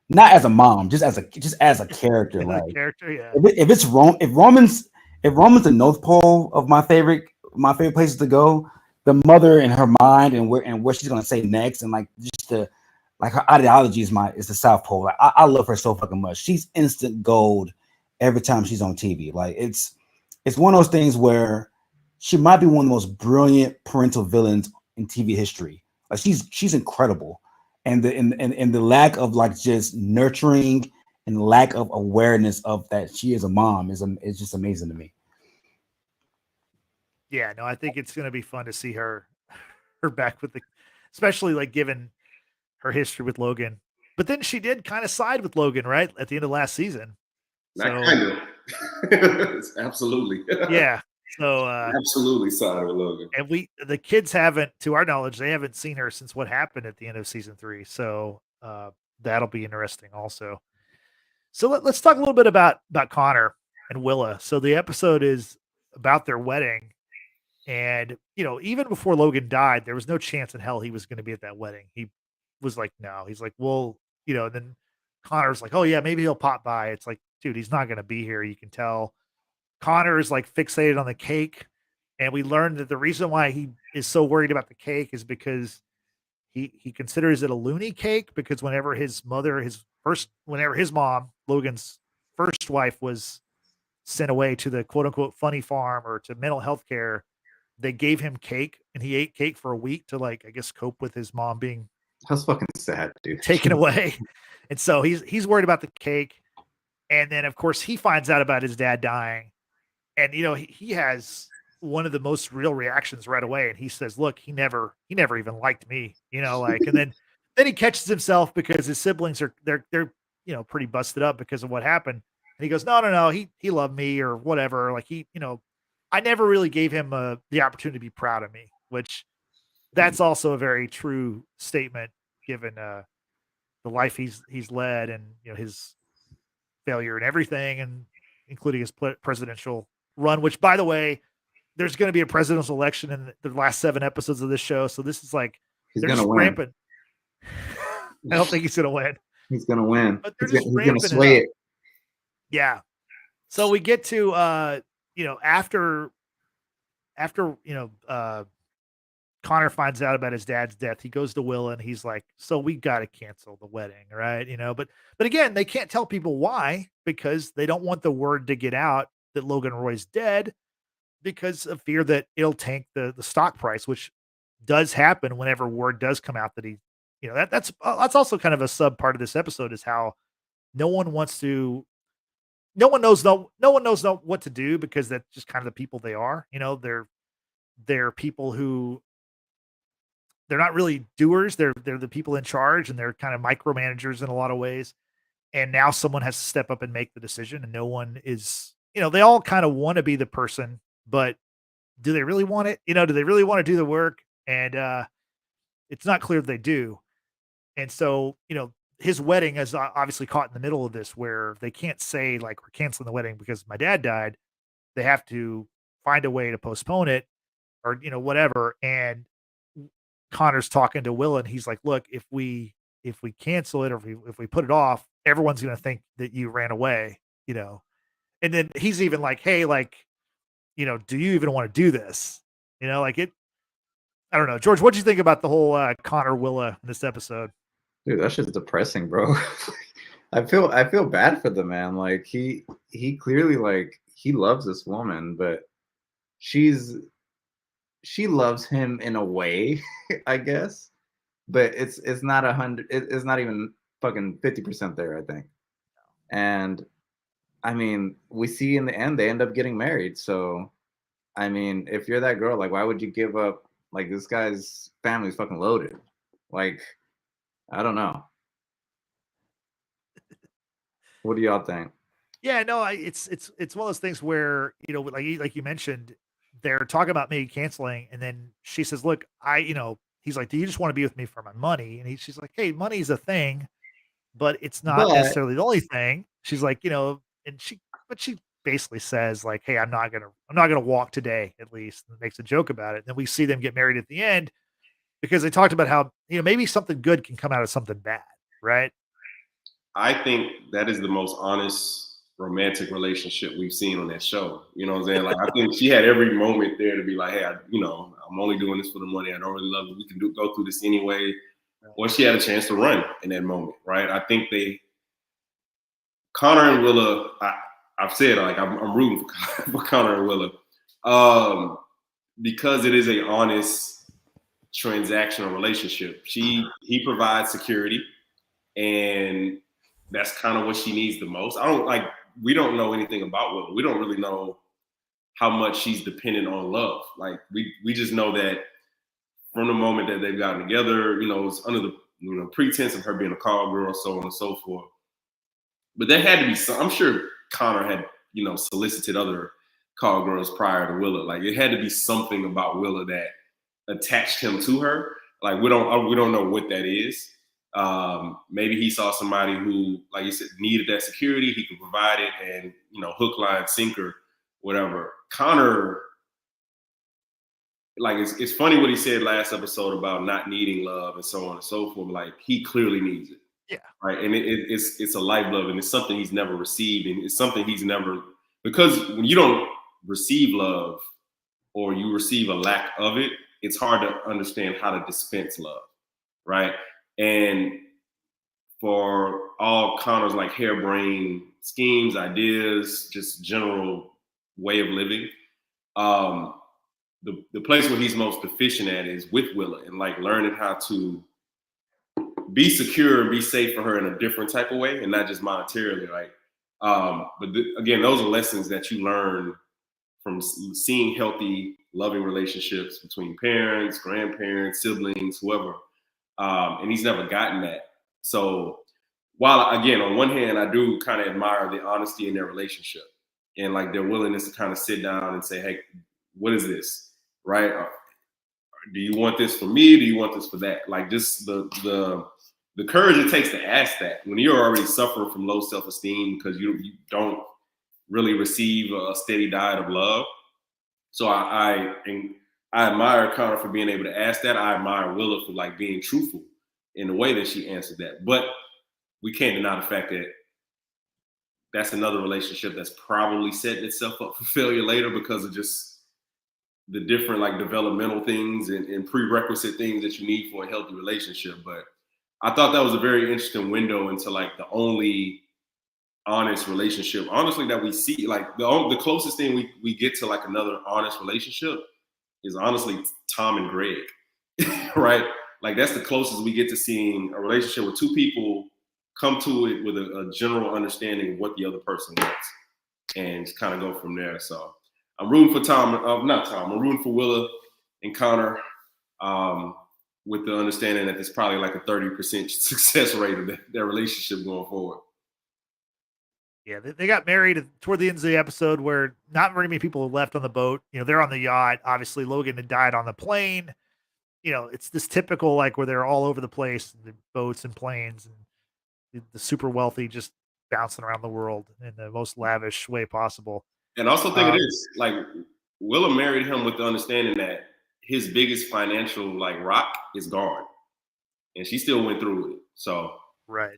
C: Not as a mom, just as a character. Like
A: character, yeah.
C: If Roman's the North Pole of my favorite places to go, the mother in her mind and what she's gonna say next, and like just her ideology is the South Pole. Like, I love her so fucking much. She's instant gold every time she's on TV. Like it's one of those things where she might be one of the most brilliant parental villains in TV history. Like she's incredible. And the lack of like just nurturing and lack of awareness of that she is a mom is just amazing to me.
A: Yeah, no, I think it's going to be fun to see her back with especially like given her history with Logan. But then she did kind of side with Logan, right? At the end of last season.
D: Not kind of. Absolutely.
A: Yeah. So
D: absolutely side with Logan.
A: And the kids haven't, to our knowledge, they haven't seen her since what happened at the end of season 3. So that'll be interesting also. So let's talk a little bit about Connor and Willa. So the episode is about their wedding. And, even before Logan died, there was no chance in hell he was going to be at that wedding. He was like, no, he's like, well, and then Connor's like, oh yeah, maybe he'll pop by. It's like, dude, he's not going to be here. You can tell. Connor is like fixated on the cake. And we learned that the reason why he is so worried about the cake is because he considers it a loony cake, because whenever his mom, Logan's first wife, was sent away to the quote unquote funny farm or to mental health care, they gave him cake and he ate cake for a week to like, I guess, cope with his mom being
B: That's fucking sad, dude.
A: taken away. And so he's worried about the cake. And then of course he finds out about his dad dying. And he has one of the most real reactions right away. And he says, look, he never even liked me, and then he catches himself because his siblings they're pretty busted up because of what happened. And he goes, no, he loved me or whatever. Like I never really gave him the opportunity to be proud of me, which that's also a very true statement given the life he's led and his failure and everything, and including his presidential run, which, by the way, there's going to be a presidential election in the last 7 episodes of this show. So this is like,
B: He's
A: they're
B: gonna
A: just
B: win.
A: rampant. I don't think he's going to win.
B: He's gonna win.
A: But they're
B: He's
A: just
B: gonna
A: ramping
B: sway it.
A: Yeah. So we get to, after Connor finds out about his dad's death, he goes to Willa and he's like, so we got to cancel the wedding. Right. But again, they can't tell people why, because they don't want the word to get out that Logan Roy's dead, because of fear that it'll tank the stock price, which does happen whenever word does come out that he, that's also kind of a sub part of this episode, is how no one knows what to do, because that's just kind of the people they are. They're people who, they're not really doers. They're the people in charge, and they're kind of micromanagers in a lot of ways. And now someone has to step up and make the decision, and no one is, they all kind of want to be the person, but do they really want it? Do they really want to do the work? And it's not clear that they do. And so, his wedding is obviously caught in the middle of this, where they can't say like, we're canceling the wedding because my dad died. They have to find a way to postpone it or, whatever. And Connor's talking to Will and he's like, look, if we cancel it or if we put it off, everyone's going to think that you ran away, and then he's even like, hey, like, do you even want to do this? Like it, I don't know. George, what'd you think about the whole Connor Willa in this episode?
B: Dude, that shit's depressing, bro. I feel bad for the man. Like he clearly like he loves this woman, but she loves him in a way, I guess. But it's not 100. It's not even fucking 50% there, I think. And I mean, we see in the end they end up getting married. So, I mean, if you're that girl, like, why would you give up? Like, this guy's family's fucking loaded. Like, I don't know. What do y'all think?
A: Yeah, no, it's one of those things where like you mentioned, they're talking about maybe canceling, and then she says, "Look, he's like, do you just want to be with me for my money?" And she's like, "Hey, money's a thing, but it's not
B: But
A: necessarily the only thing." She's like, and she basically says like, "Hey, I'm not gonna walk today," at least, and makes a joke about it. And then we see them get married at the end because they talked about how maybe something good can come out of something bad, right?
D: I think that is the most honest romantic relationship we've seen on that show. You know what I'm saying? Like, I think she had every moment there to be like, hey, I'm only doing this for the money. I don't really love it. We can go through this anyway. Or she had a chance to run in that moment, right? I think Connor and Willa, I've said, like, I'm rooting for Connor and Willa because it is a honest transactional relationship. He provides security, and that's kind of what she needs the most. We don't know anything about Willa. We don't really know how much she's dependent on love. Like we just know that from the moment that they've gotten together, it's under the pretense of her being a call girl, so on and so forth. But there had to be some. I'm sure Connor had solicited other call girls prior to Willa. Like it had to be something about Willa that attached him to her. Like we don't know what that is. Maybe he saw somebody who, like you said, needed that security. He could provide it, and hook, line, sinker, whatever. Connor, like it's funny what he said last episode about not needing love and so on and so forth. Like he clearly needs it.
A: Yeah.
D: Right. And it's a life love, and it's something he's never received, and it's something he's never, because when you don't receive love or you receive a lack of it, it's hard to understand how to dispense love. Right. And for all Connor's like harebrained schemes, ideas, just general way of living, the place where he's most deficient at is with Willa, and like learning how to be secure and be safe for her in a different type of way, and not just monetarily. Like, again, those are lessons that you learn from seeing healthy, loving relationships between parents, grandparents, siblings, whoever. And he's never gotten that. So while, again, on one hand, I do kind of admire the honesty in their relationship and like their willingness to kind of sit down and say, hey, what is this? Right? Do you want this for me? Do you want this for that? Like just the courage it takes to ask that when you're already suffering from low self-esteem because you don't really receive a steady diet of love. So I admire Connor for being able to ask that. I admire Willa for like being truthful in the way that she answered that. But we can't deny the fact that that's another relationship that's probably setting itself up for failure later because of just the different like developmental things and prerequisite things that you need for a healthy relationship. But I thought that was a very interesting window into like the only honest relationship, honestly, that we see. Like the closest thing we get to like another honest relationship is honestly Tom and Greg, right? Like that's the closest we get to seeing a relationship where two people come to it with a general understanding of what the other person wants and just kind of go from there. So I'm rooting for I'm rooting for Willa and Connor with the understanding that there's probably like a 30% success rate of their relationship going forward.
A: Yeah, they got married toward the end of the episode where not very many people left on the boat. They're on the yacht. Obviously, Logan had died on the plane. It's this typical like where they're all over the place, the boats and planes, and the super wealthy just bouncing around the world in the most lavish way possible.
D: And also think it is like Willa married him with the understanding that his biggest financial like rock is gone, and she still went through with it. So
A: Right.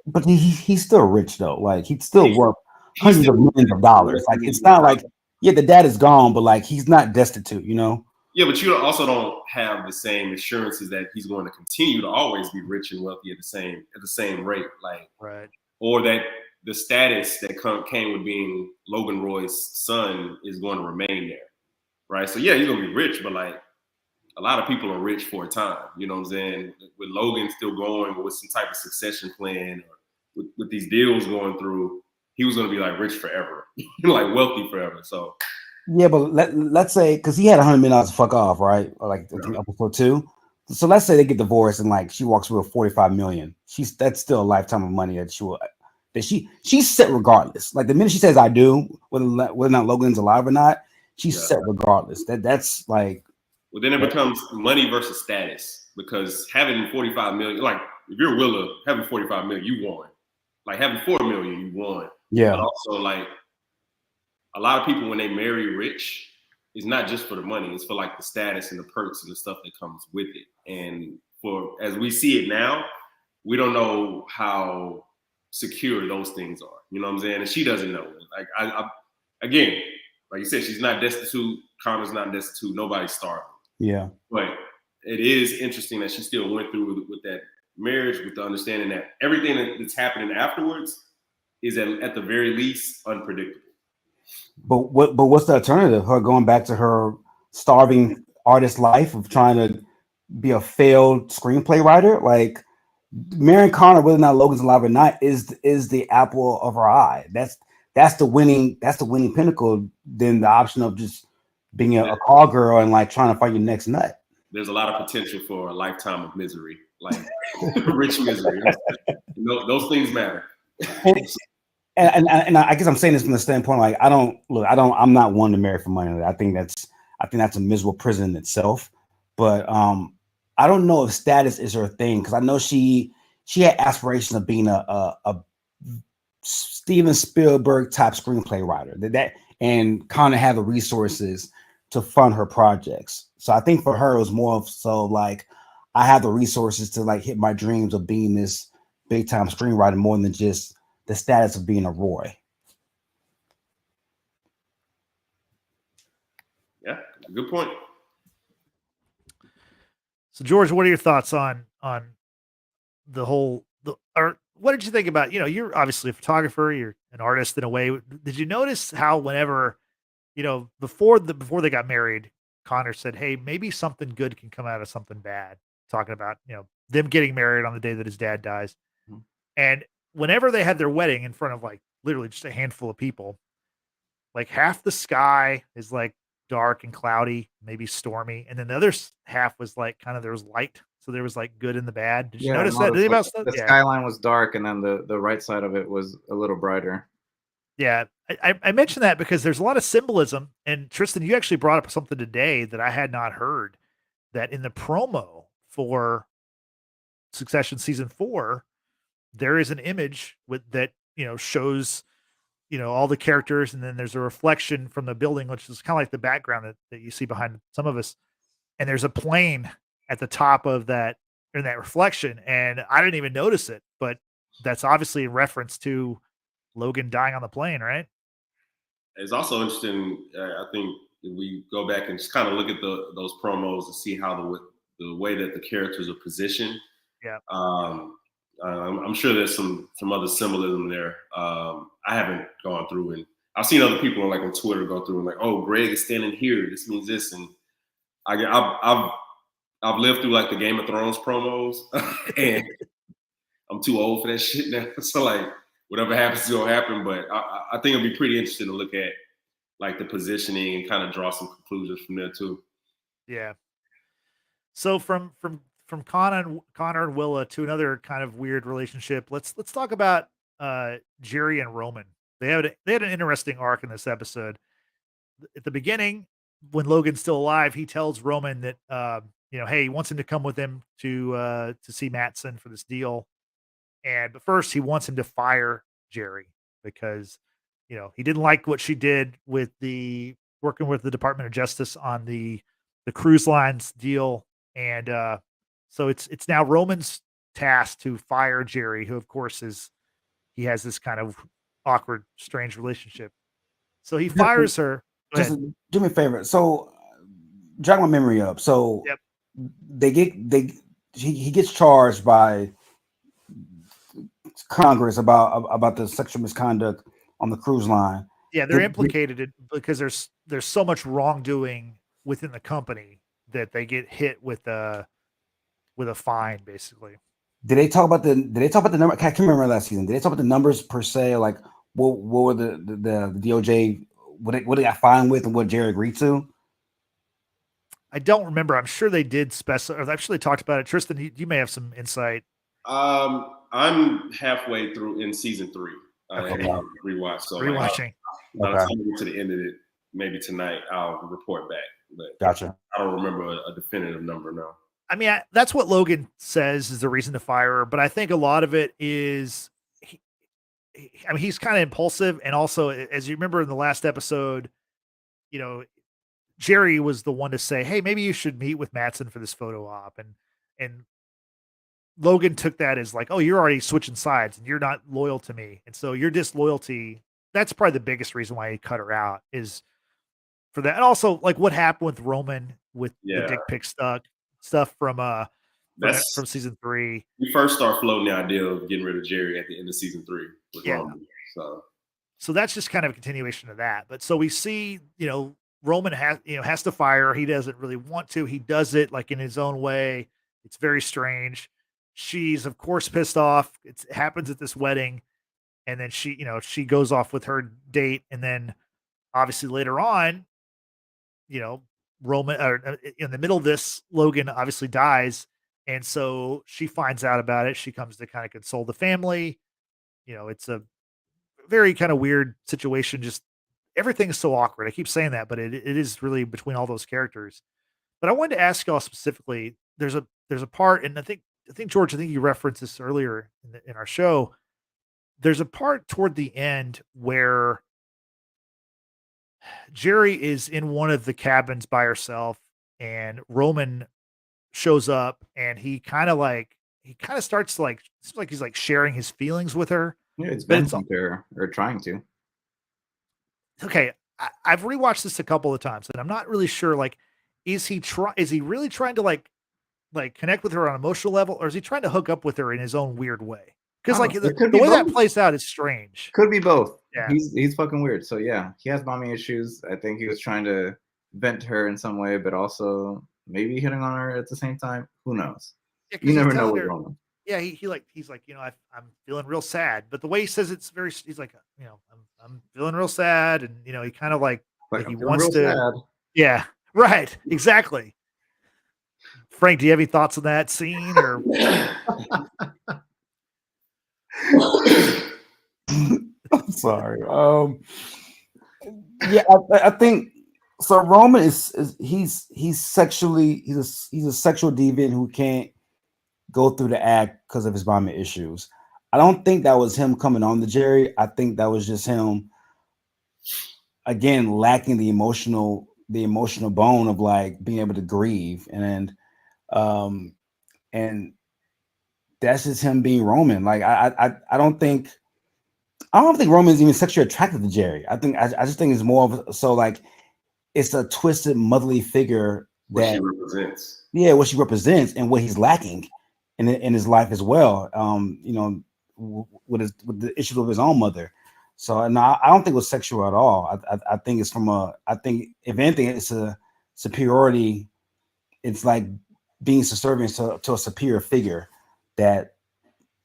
C: But he's still rich though. Like he's still worth
D: he's
C: hundreds of millions of dollars. Like it's not like the dad is gone, but like he's not destitute, you know?
D: Yeah, but you also don't have the same assurances that he's going to continue to always be rich and wealthy at the same rate, like
A: right,
D: or that the status that came with being Logan Roy's son is going to remain there, right? So yeah, you're gonna be rich, but like a lot of people are rich for a time. You know what I'm saying? With Logan still going with some type of succession plan, or with these deals going through, he was gonna be like rich forever, like wealthy forever. So.
C: Yeah, but let's say because he had $100 million to fuck off, right? Or like I think episode 2. So let's say they get divorced and like she walks away with $45 million. That's still a lifetime of money that she's set regardless. Like the minute she says I do, whether or not Logan's alive or not, she's set regardless. That's like.
D: Well, then it becomes money versus status, because having 45 million, like if you're Willa, having 45 million, you won. Like having 4 million, you won.
C: Yeah.
D: But also like a lot of people when they marry rich, it's not just for the money, it's for like the status and the perks and the stuff that comes with it. And for as we see it now, we don't know how secure those things are. You know what I'm saying? And she doesn't know. Like I again, like you said, she's not destitute. Connor's not destitute. Nobody's starving.
C: Yeah.
D: But it is interesting that she still went through with that marriage with the understanding that everything that's happening afterwards is at the very least unpredictable.
C: But what's the alternative? Her going back to her starving artist life of trying to be a failed screenplay writer? Like marrying Connor, whether or not Logan's alive or not, is the apple of her eye. That's the winning pinnacle than the option of just being a call girl and like trying to find your next nut.
D: There's a lot of potential for a lifetime of misery, like rich misery. Those things matter.
C: And I guess I'm saying this from the standpoint, like I'm not one to marry for money. I think that's a miserable prison in itself. But I don't know if status is her thing, because I know she had aspirations of being a Steven Spielberg type screenplay writer. That and kind of have the resources to fund her projects. So I think for her it was more of so like I have the resources to like hit my dreams of being this big time screenwriter more than just the status of being a Roy.
D: Yeah, good point.
A: So George, what are your thoughts on the whole or what did you think about, you're obviously a photographer, you're an artist in a way. Did you notice how whenever, before they got married, Connor said, "Hey, maybe something good can come out of something bad," talking about, them getting married on the day that his dad dies. Mm-hmm. And whenever they had their wedding in front of like literally just a handful of people, like half the sky is like dark and cloudy, maybe stormy, and then the other half was like kind of there was light, so there was like good and the bad. Did you notice that?
B: The skyline was dark, and then the right side of it was a little brighter.
A: Yeah, I mentioned that because there's a lot of symbolism, and Tristan, you actually brought up something today that I had not heard. That in the promo for Succession season 4, there is an image with that shows all the characters, and then there's a reflection from the building, which is kind of like the background that you see behind some of us, and there's a plane at the top of that in that reflection, and I didn't even notice it, but that's obviously in reference to Logan dying on the plane, right?
D: It's also interesting. I think if we go back and just kind of look at those promos and see how the way that the characters are positioned.
A: Yeah.
D: I'm sure there's some other symbolism there. I haven't gone through, and I've seen other people like on Twitter go through and like, "Oh, Greg is standing here. This means this," and I've lived through like the Game of Thrones promos, and I'm too old for that shit now. So like, whatever happens is gonna happen. But I think it'll be pretty interesting to look at like the positioning and kind of draw some conclusions from there too.
A: Yeah. So from Connor and Willa to another kind of weird relationship. Let's talk about Jerry and Roman. They had an interesting arc in this episode. At the beginning, when Logan's still alive, he tells Roman that hey, he wants him to come with him to see Matsson for this deal. But first he wants him to fire Jerry because he didn't like what she did with the working with the Department of Justice on the cruise lines deal, and so it's now Roman's task to fire Jerry, who of course he has this kind of awkward, strange relationship. So he fires her. Go
C: Just
A: ahead.
C: do me a favor. So jog my memory up. So
A: Yep.
C: he gets charged by Congress about the sexual misconduct on the cruise line.
A: Yeah, they're implicated because there's so much wrongdoing within the company that they get hit with a fine, basically.
C: Did they talk about the number? I can't remember last season. Did they talk about the numbers per se? Like what were the DOJ, what they got fined with, and what Jerry agreed to?
A: I don't remember. I'm sure they did specify. I'm sure they talked about it. Tristan, you may have some insight.
D: I'm halfway through in season 3.
A: Okay.
D: Rewatch. So
A: rewatching.
D: By the time we get to the end of it, maybe tonight, I'll report back. But
C: Gotcha.
D: I don't remember a definitive number now.
A: I mean, that's what Logan says is the reason to fire her, but I think a lot of it is, he's kind of impulsive, and also, as you remember in the last episode, Jerry was the one to say, "Hey, maybe you should meet with Matsson for this photo op," and Logan took that as like, "Oh, you're already switching sides, and you're not loyal to me," and so your disloyalty. That's probably the biggest reason why he cut her out is for that, and also like what happened with Roman with the dick pic stuff from season 3.
D: We first start floating the idea of getting rid of Jerry at the end of season 3 with Roman.
A: So that's just kind of a continuation of that. But so we see, Roman has to fire. He doesn't really want to. He does it like in his own way. It's very strange. She's of course pissed off. It happens at this wedding, and then she goes off with her date, and then obviously later on, Roman, or in the middle of this, Logan obviously dies, and so she finds out about it. She comes to kind of console the family. It's a very kind of weird situation. Just everything is so awkward. I keep saying that, but it is really between all those characters. But I wanted to ask y'all specifically. There's a part, and I think George, you referenced this earlier in our show. There's a part toward the end where Jerry is in one of the cabins by herself, and Roman shows up, and he kind of starts to it's like he's like sharing his feelings with her.
B: Yeah, it's venting to her, or trying to.
A: Okay, I've rewatched this a couple of times, and I'm not really sure. Like, is he really trying to like connect with her on an emotional level, or is he trying to hook up with her in his own weird way? Because the way that plays out is strange.
B: Could be both.
A: Yeah,
B: he's fucking weird. So yeah, he has mommy issues. I think he was trying to vent to her in some way, but also maybe hitting on her at the same time. Who knows?
A: Yeah,
B: you never know what's going on.
A: Yeah, he's like, I'm feeling real sad, but the way he says it's he's like, I'm feeling real sad, and he kind of like he wants to. Sad. Yeah, right, exactly. Frank, do you have any thoughts on that scene? Or
C: I'm sorry. Yeah, I think so. Roman he's a sexual deviant who can't go through the act because of his mommy issues. I don't think that was him coming on to Jerry. I think that was just him again lacking the emotional bone of like being able to grieve, and that's just him being Roman. Like I don't think Roman's even sexually attracted to Jerry. I just think it's more of so like it's a twisted motherly figure that
D: she represents.
C: Yeah, what she represents and what he's lacking in his life as well. With the issues of his own mother. So no, I don't think it was sexual at all. I think it's I think if anything, it's a superiority. It's like being subservient to a superior figure that,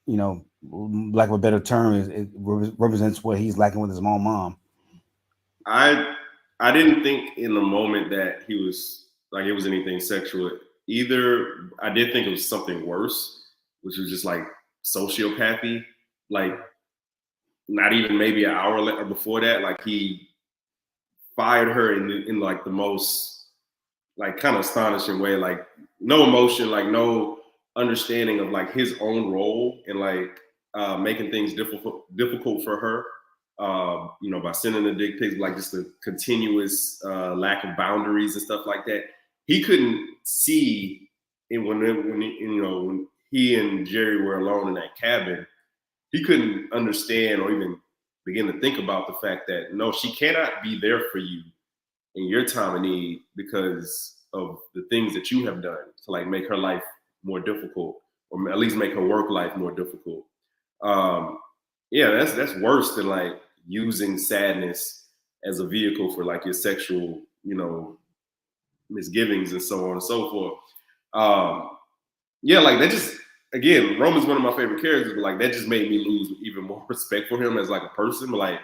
C: lack of a better term, it represents what he's lacking with his own mom.
D: I didn't think in the moment that he was like it was anything sexual either. I did think it was something worse, which was just like sociopathy. Like not even maybe an hour before that, like he fired her in like the most like kind of astonishing way, like no emotion, like no understanding of like his own role and like making things difficult for her. by sending the dick pics, like just the continuous lack of boundaries and stuff like that. He couldn't see it when he and Jerry were alone in that cabin. He couldn't understand or even begin to think about the fact that no, she cannot be there for you in your time of need because of the things that you have done to like make her life more difficult, or at least make her work life more difficult. That's worse than like using sadness as a vehicle for like your sexual, misgivings and so on and so forth. Like that just, again, Roman's one of my favorite characters, but like that just made me lose even more respect for him as like a person. Like,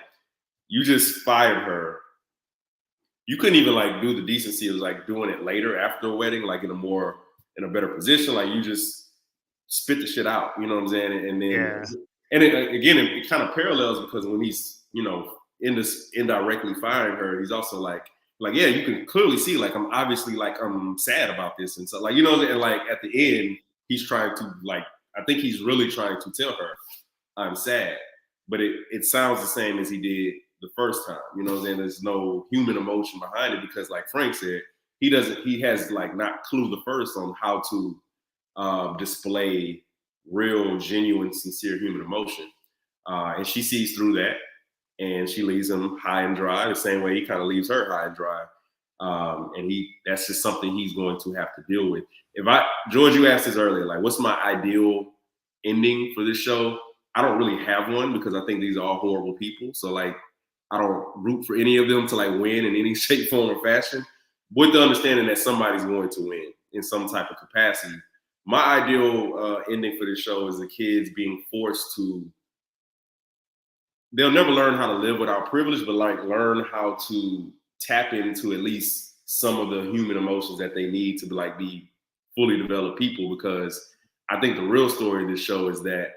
D: you just fired her. You couldn't even like do the decency of like doing it later after a wedding, like in a better position. Like, you just spit the shit out, you know what I'm saying? And then, and it kind of parallels because when he's, in this indirectly firing her, he's also like, yeah, you can clearly see, like, I'm obviously like, I'm sad about this. And so like, and like at the end, he's trying to like, I think he's really trying to tell her I'm sad, but it sounds the same as he did the first time, you know what I'm saying? There's no human emotion behind it because like Frank said, he has like not clue the first on how to display real, genuine, sincere human emotion. And she sees through that and she leaves him high and dry the same way he kind of leaves her high and dry. And that's just something he's going to have to deal with. George, you asked this earlier, like, what's my ideal ending for this show? I don't really have one because I think these are all horrible people. So like, I don't root for any of them to like win in any shape, form, or fashion, with the understanding that somebody's going to win in some type of capacity. My ideal ending for this show is the kids being forced to, they'll never learn how to live without privilege, but like learn how to tap into at least some of the human emotions that they need to be fully developed people. Because I think the real story of this show is that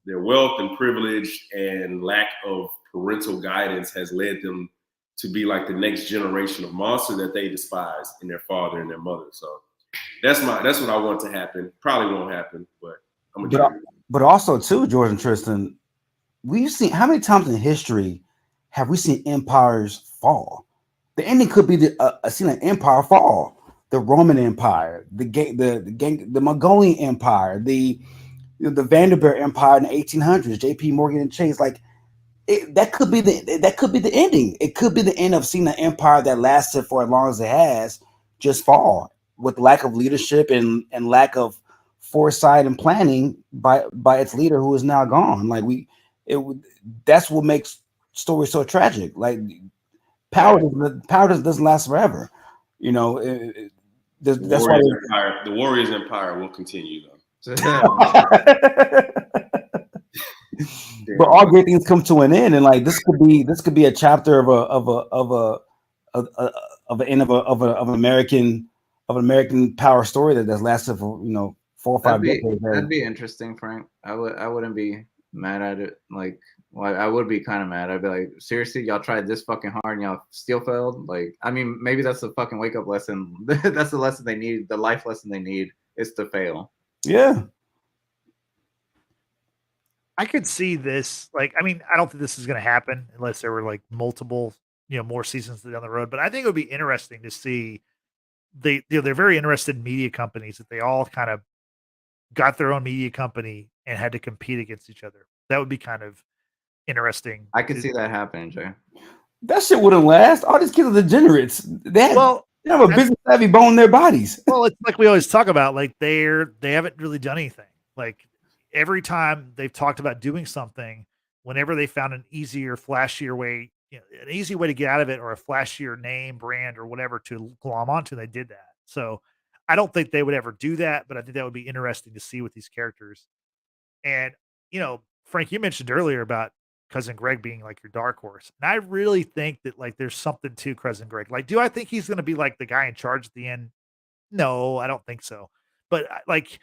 D: their wealth and privilege and lack of parental guidance has led them to be like the next generation of monster that they despise in their father and their mother. So that's what I want to happen. Probably won't happen, but I'm gonna try.
C: But also too, George and Tristan, we've seen how many times in history have we seen empires fall? The ending could be seen an empire fall. The Roman Empire, the Mongolian Empire, the Vanderbilt Empire in the 1800s, J.P. Morgan and Chase. Like, that could be the ending. It could be the end of seeing an empire that lasted for as long as it has just fall with lack of leadership and lack of foresight and planning by its leader, who is now gone. Like, that's what makes stories so tragic. Like, power doesn't last forever. That's why
D: the Warriors Empire will continue though.
C: But all great things come to an end, and like this could be a chapter of an end of an American power story that's lasted for 4 or 5 decades.
B: That'd be interesting, Frank. I wouldn't be mad at it. Like, well, I would be kind of mad. I'd be like, seriously, y'all tried this fucking hard and y'all still failed. Like, I mean, maybe that's a fucking wake up lesson. That's the lesson they need. The life lesson they need is to fail.
C: Yeah.
A: I could see this. Like, I mean, I don't think this is going to happen unless there were like multiple, more seasons down the road. But I think it would be interesting to see. They're very interested in media companies that they all kind of got their own media company and had to compete against each other. That would be kind of interesting.
B: I could see that happening, Jay.
C: That shit wouldn't last. All these kids are degenerates. They have a business savvy bone in their bodies.
A: Well, it's like we always talk about, like they haven't really done anything. Like, every time they've talked about doing something, whenever they found an easier, flashier way, an easy way to get out of it, or a flashier name, brand, or whatever to glom onto, they did that. So I don't think they would ever do that, but I think that would be interesting to see with these characters. And, Frank, you mentioned earlier about Cousin Greg being like your dark horse. And I really think that like there's something to Cousin Greg. Like, do I think he's going to be like the guy in charge at the end? No, I don't think so. But like,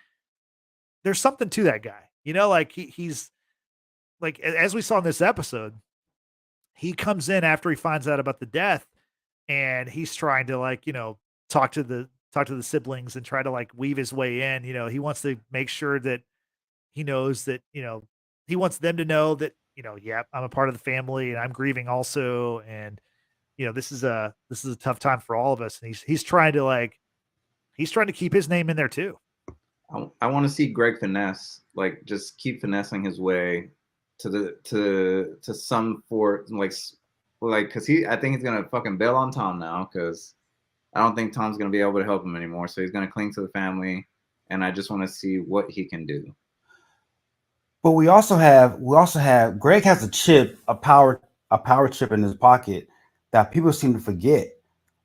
A: there's something to that guy, like he's like, as we saw in this episode, he comes in after he finds out about the death and he's trying to like, talk to the siblings and try to like weave his way in. He wants to make sure that he knows that, he wants them to know that yeah, I'm a part of the family and I'm grieving also. And, this is a tough time for all of us. And he's trying to keep his name in there too.
B: I want to see Greg finesse, like just keep finessing his way to some for like because I think he's gonna fucking bail on Tom now because I don't think Tom's gonna be able to help him anymore. So he's gonna cling to the family, and I just want to see what he can do.
C: But we also have Greg has a power chip in his pocket that people seem to forget.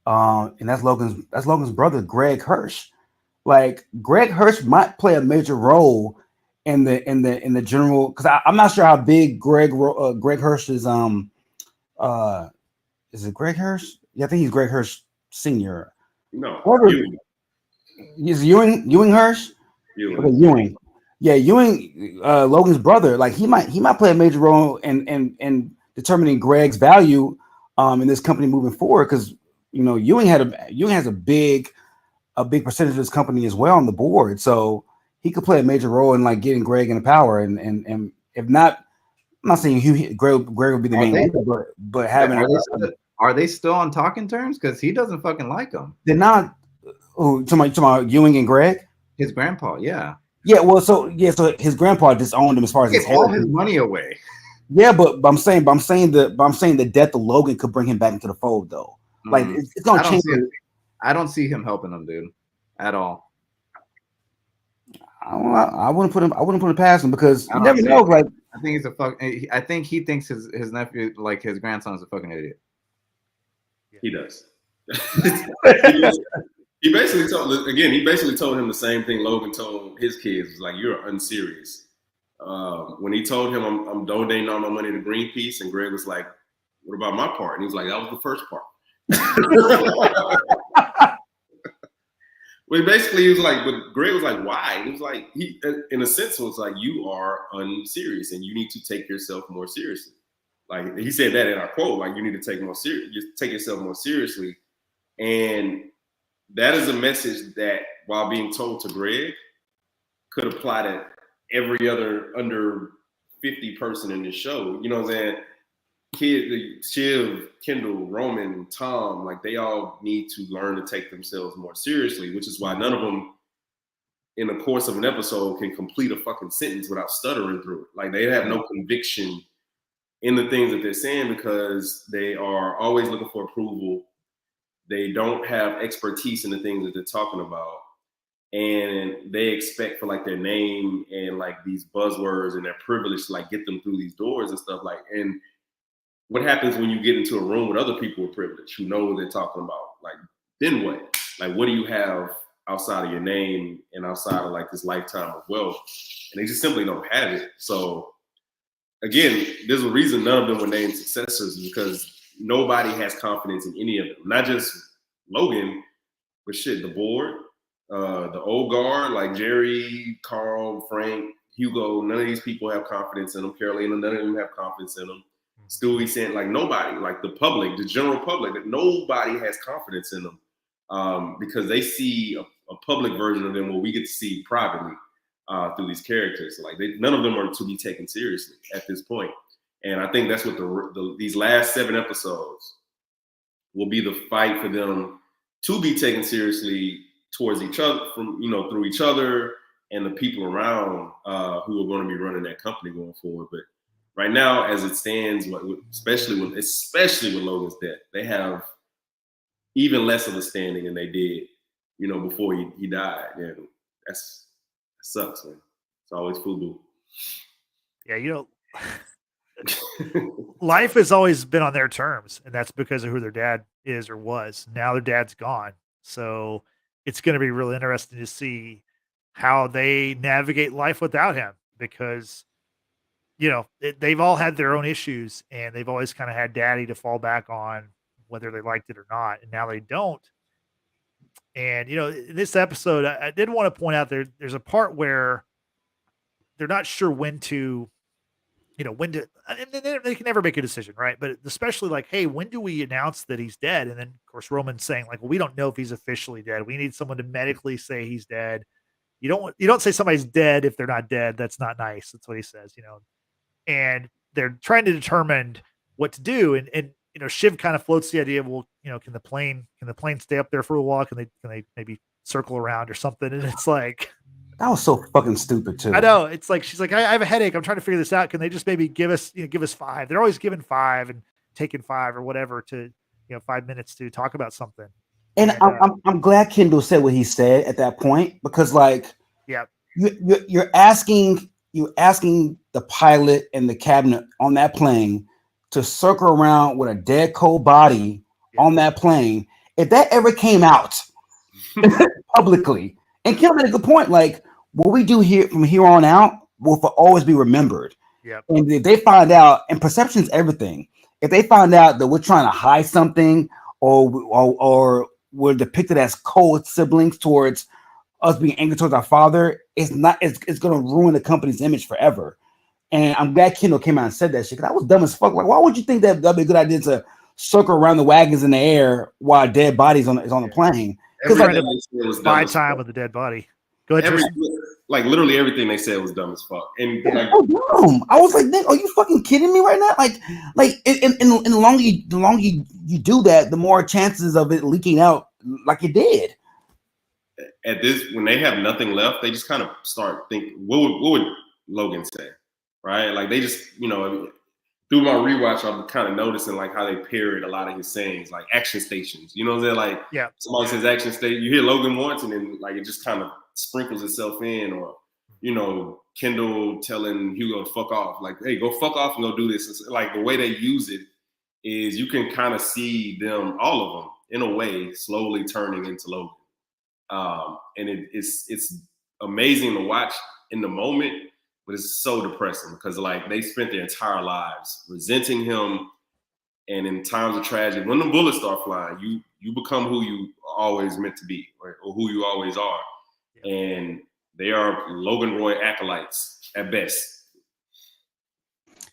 C: And that's Logan's brother, Greg Hirsch. Like Greg Hirsch might play a major role in the general, because I'm not sure how big Greg Hirsch is. Is it Greg Hirsch? Yeah, I think he's Greg Hirsch Senior.
D: No,
C: Ewing. Is Ewing Hirsch?
D: Ewing.
C: Okay, Ewing. Yeah, Ewing, Logan's brother. Like he might play a major role in determining Greg's value in this company moving forward, because Ewing has a big percentage of this company as well on the board, so he could play a major role in like getting Greg into power. And if not, I'm not saying Greg would be the main leader, but having
B: are they still on talking terms? Because he doesn't fucking like him.
C: They're not. Oh, talking about Ewing and Greg,
B: his grandpa, yeah.
C: Yeah, well, so his grandpa disowned him as far as his
B: all his money away.
C: Yeah, but I'm saying the death of Logan could bring him back into the fold, though. Like it's gonna change.
B: I don't see him helping him, dude, at all.
C: I wouldn't put him past him, because you never know. Like
B: I think he's a fuck. I think he thinks his nephew, like his grandson, is a fucking idiot.
D: He does. He basically told him the same thing Logan told his kids, like, you're unserious. When he told him I'm donating all my money to Greenpeace, and Greg was like, what about my part? And he was like, that was the first part. Well, basically, he was like, but Greg was like, why? And he was like, he in a sense was like, you are unserious and you need to take yourself more seriously. Like he said that in our quote, like you need to take yourself more seriously. And that is a message that, while being told to Greg, could apply to every other under 50 person in the show. You know what I'm saying? Shiv, Kendall, Roman, Tom, like they all need to learn to take themselves more seriously, which is why none of them in the course of an episode can complete a fucking sentence without stuttering through it. Like they have no conviction in the things that they're saying, because they are always looking for approval. They don't have expertise in the things that they're talking about. And they expect for like their name and like these buzzwords and their privilege to like get them through these doors and stuff like. And what happens when you get into a room with other people with privilege who know what they're talking about? Like, then what? Like, what do you have outside of your name and outside of like this lifetime of wealth? And they just simply don't have it. So again, there's a reason none of them were named successors, because nobody has confidence in any of them. Not just Logan, but shit, the board, the old guard, like Jerry, Carl, Frank, Hugo, none of these people have confidence in them. Carolina, none of them have confidence in them. Stewie said, like nobody, like the public, the general public, that nobody has confidence in them, because they see a public version of them what we get to see privately through these characters. Like none of them are to be taken seriously at this point. And I think that's what these last 7 episodes will be, the fight for them to be taken seriously towards each other, through each other and the people around who are going to be running that company going forward. But right now, as it stands, especially with Logan's death, they have even less of a standing than they did, before he died. And that sucks, man. It's always FUBU.
A: Yeah, life has always been on their terms, and that's because of who their dad is or was. Now their dad's gone, so it's going to be really interesting to see how they navigate life without him, because they've all had their own issues, and they've always kind of had daddy to fall back on, whether they liked it or not. And now they don't. And, in this episode, I did want to point out there's a part where they're not sure when to, they can never make a decision, right? But especially like, hey, when do we announce that he's dead? And then, of course, Roman's saying like, well, we don't know if he's officially dead. We need someone to medically say he's dead. You don't say somebody's dead if they're not dead. That's not nice. That's what he says, And they're trying to determine what to do, and Shiv kind of floats the idea of, well, can the plane stay up there for a while? Can they maybe circle around or something? And it's like,
C: that was so fucking stupid too.
A: I know. It's like, she's like, I have a headache. I'm trying to figure this out. Can they just maybe give us 5? They're always giving 5 and taking 5 or whatever to 5 minutes to talk about something.
C: And I'm glad Kendall said what he said at that point, because you're asking the pilot and the cabinet on that plane to circle around with a dead cold body on that plane. If that ever came out publicly, and Kendall made a good point, like, what we do here from here on out will always be remembered.
A: Yep.
C: And if they find out, and perception is everything. If they find out that we're trying to hide something, or we're depicted as cold siblings towards us being angry towards our father, it's going to ruin the company's image forever. And I'm glad Kendall came out and said that shit, because that was dumb as fuck. Like, why would you think that'd be a good idea to circle around the wagons in the air while a dead body is on the plane? Because
A: buy time with a dead body. Go ahead.
D: Literally everything they said was dumb as fuck. And
C: dumb. I was like, Nick, are you fucking kidding me right now? Like, the longer you do that, the more chances of it leaking out like it did.
D: At this, when they have nothing left, they just kind of start thinking, what would Logan say, right? Like, they just, through my rewatch, I'm kind of noticing like how they parrot a lot of his sayings, like action stations. You know what I'm saying? Like, somebody says action station, you hear Logan once, and then like it just kind of sprinkles itself in, or Kendall telling Hugo to fuck off, like, hey, go fuck off and go do this. It's like the way they use it is you can kind of see them, all of them, in a way, slowly turning into Logan. And it's amazing to watch in the moment, but it's so depressing because like they spent their entire lives resenting him, and in times of tragedy, when the bullets start flying, you become who you always meant to be, or who you always are, and they are Logan Roy acolytes at best.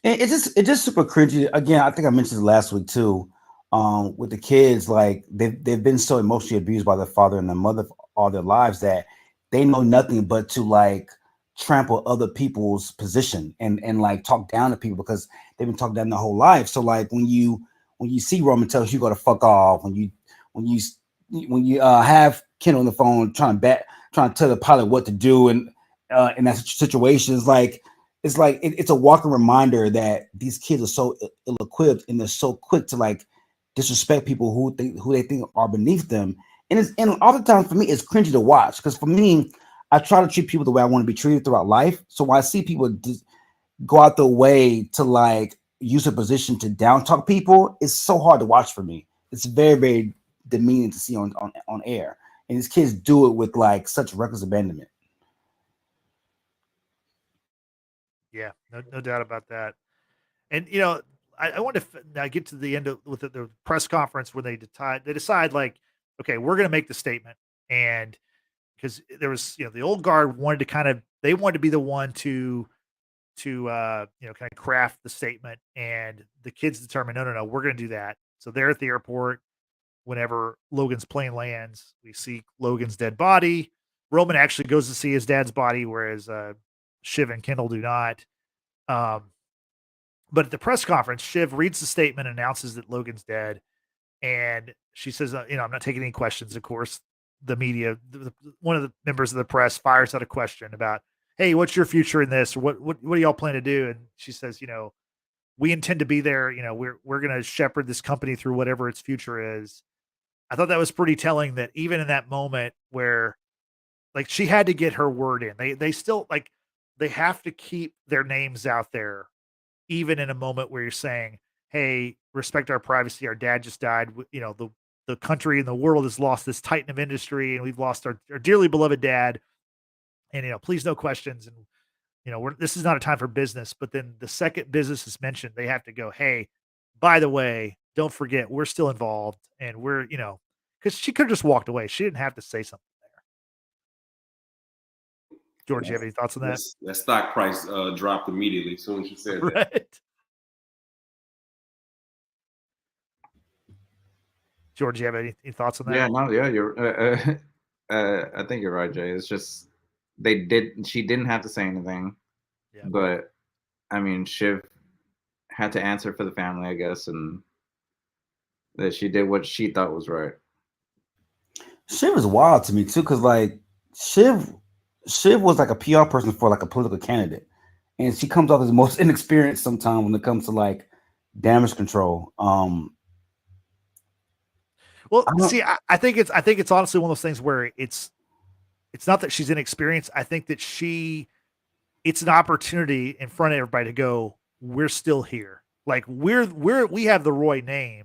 C: And it's just super cringy. Again, I think I mentioned this last week too. With the kids, like they've been so emotionally abused by their father and their mother all their lives that they know nothing but to like trample other people's position and like talk down to people because they've been talked down their whole life. So like when you see Roman tell Hugo to fuck off, when you have Kendall on the phone trying to tell the pilot what to do, and in that situation, it's a walking reminder that these kids are so ill-equipped and they're so quick to like disrespect people who they think are beneath them. And oftentimes for me, it's cringy to watch, because for me, I try to treat people the way I want to be treated throughout life. So when I see people go out their way to like use a position to down talk people, it's so hard to watch for me. It's very, very demeaning to see on air. And these kids do it with like such reckless abandonment.
A: Yeah, no doubt about that. And I want to now get to the end of with the press conference where they decide like, okay, we're going to make the statement, and because there was the old guard wanted to be the one to kind of craft the statement, and the kids determined no, we're going to do that. So they're at the airport. Whenever Logan's plane lands, we see Logan's dead body. Roman actually goes to see his dad's body, whereas Shiv and Kendall do not. But at the press conference, Shiv reads the statement, announces that Logan's dead, and she says, I'm not taking any questions. Of course, the media, one of the members of the press fires out a question about, hey, what's your future in this? What do y'all plan to do? And she says, we intend to be there. We're going to shepherd this company through whatever its future is. I thought that was pretty telling, that even in that moment where like she had to get her word in, they still like, they have to keep their names out there, even in a moment where you're saying, hey, respect our privacy. Our dad just died. The country and the world has lost this titan of industry, and we've lost our dearly beloved dad. And, please, no questions. And, this is not a time for business. But then the second business is mentioned, they have to go, hey, by the way, don't forget, we're still involved. And we're, because she could have just walked away. She didn't have to say something there. George, you have any thoughts on that?
D: That stock price dropped immediately as soon as you said that.
A: Right. George, you have any thoughts on that?
B: Yeah, no, yeah, you're. I think you're right, Jay. It's just she didn't have to say anything, but I mean, Shiv had to answer for the family, I guess, and that she did what she thought was right.
C: Shiv is wild to me too, because like Shiv was like a PR person for like a political candidate, and she comes off as the most inexperienced sometimes when it comes to like damage control.
A: Well, see, I think it's honestly one of those things where it's not that she's inexperienced. I think that it's an opportunity in front of everybody to go, we're still here. Like we have the Roy name.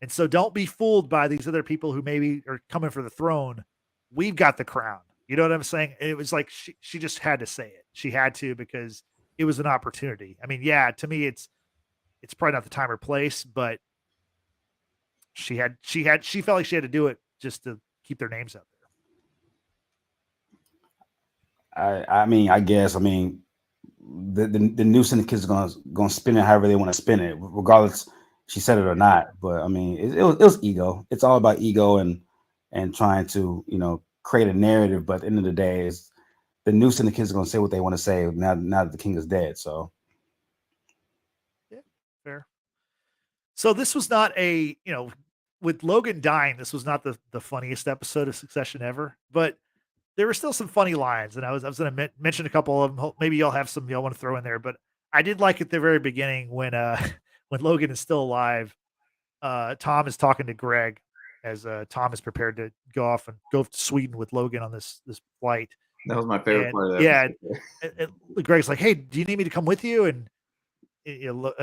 A: And so don't be fooled by these other people who maybe are coming for the throne. We've got the crown. You know what I'm saying? It was like she just had to say it. She had to because it was an opportunity. I mean, yeah, to me it's probably not the time or place, but she felt like she had to do it just to keep their names out
C: there. I mean, the new syndicates are gonna spin it however they want to spin it, regardless she said it or not. But I mean, it was ego. It's all about ego and trying to, you know, create a narrative. But at the end of the day, is the new syndicates are gonna say what they want to say now that the king is dead. So
A: yeah, fair. So this was not a, you know, with Logan dying, this was not the funniest episode of Succession ever, but there were still some funny lines, and I was going to mention a couple of them. Maybe y'all have some y'all want to throw in there, but I did like at the very beginning when when Logan is still alive, Tom is talking to Greg as Tom is prepared to go off and go to Sweden with Logan on this flight.
B: That was my favorite part of that.
A: Yeah, and Greg's like, "Hey, do you need me to come with you?" And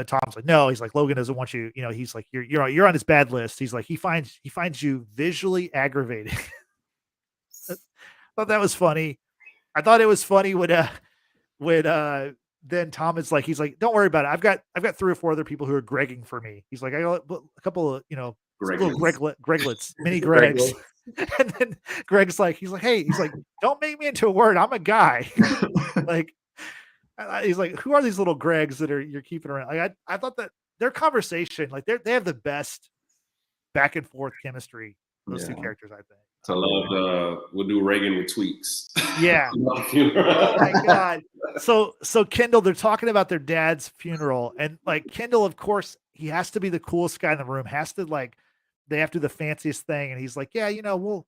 A: Tom's like, "No." He's like, "Logan doesn't want you." You know, he's like, "You're on his bad list." He's like, he finds you visually aggravating. I thought that was funny. I thought it was funny when then Tom is like, he's like, "Don't worry about it. I've got 3 or 4 other people who are Gregging for me." He's like, "I got a couple of, you know, little Greglets, mini Gregs." And then Greg's like, he's like, "Don't make me into a word. I'm a guy." Like, he's like, "Who are these little Gregs that you're keeping around?" Like, I thought that their conversation, like they have the best back and forth chemistry. Those 2 characters, I think.
D: I love we'll do Reagan with tweaks.
A: Yeah. Oh my God. So Kendall, they're talking about their dad's funeral, and like Kendall, of course, he has to be the coolest guy in the room, has to they have to do the fanciest thing, and he's like, "Yeah, you know,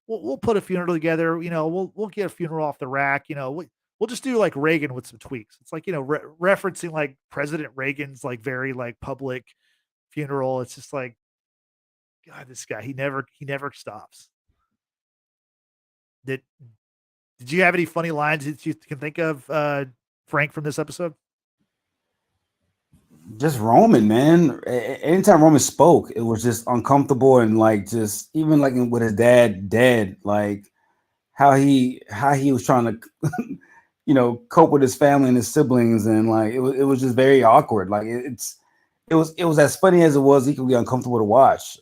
A: we'll put a funeral together, you know, we'll get a funeral off the rack, you know, we'll just do like Reagan with some tweaks." It's like, you know, referencing like President Reagan's like very like public funeral. It's just like, God, this guy, he never stops. Did you have any funny lines that you can think of, Frank, from this episode?
C: Just Roman, man. Anytime Roman spoke, it was just uncomfortable, and like just even like with his dad dead, like how he was trying to, you know, cope with his family and his siblings, and like it was just very awkward. Like it was as funny as it was equally uncomfortable to watch.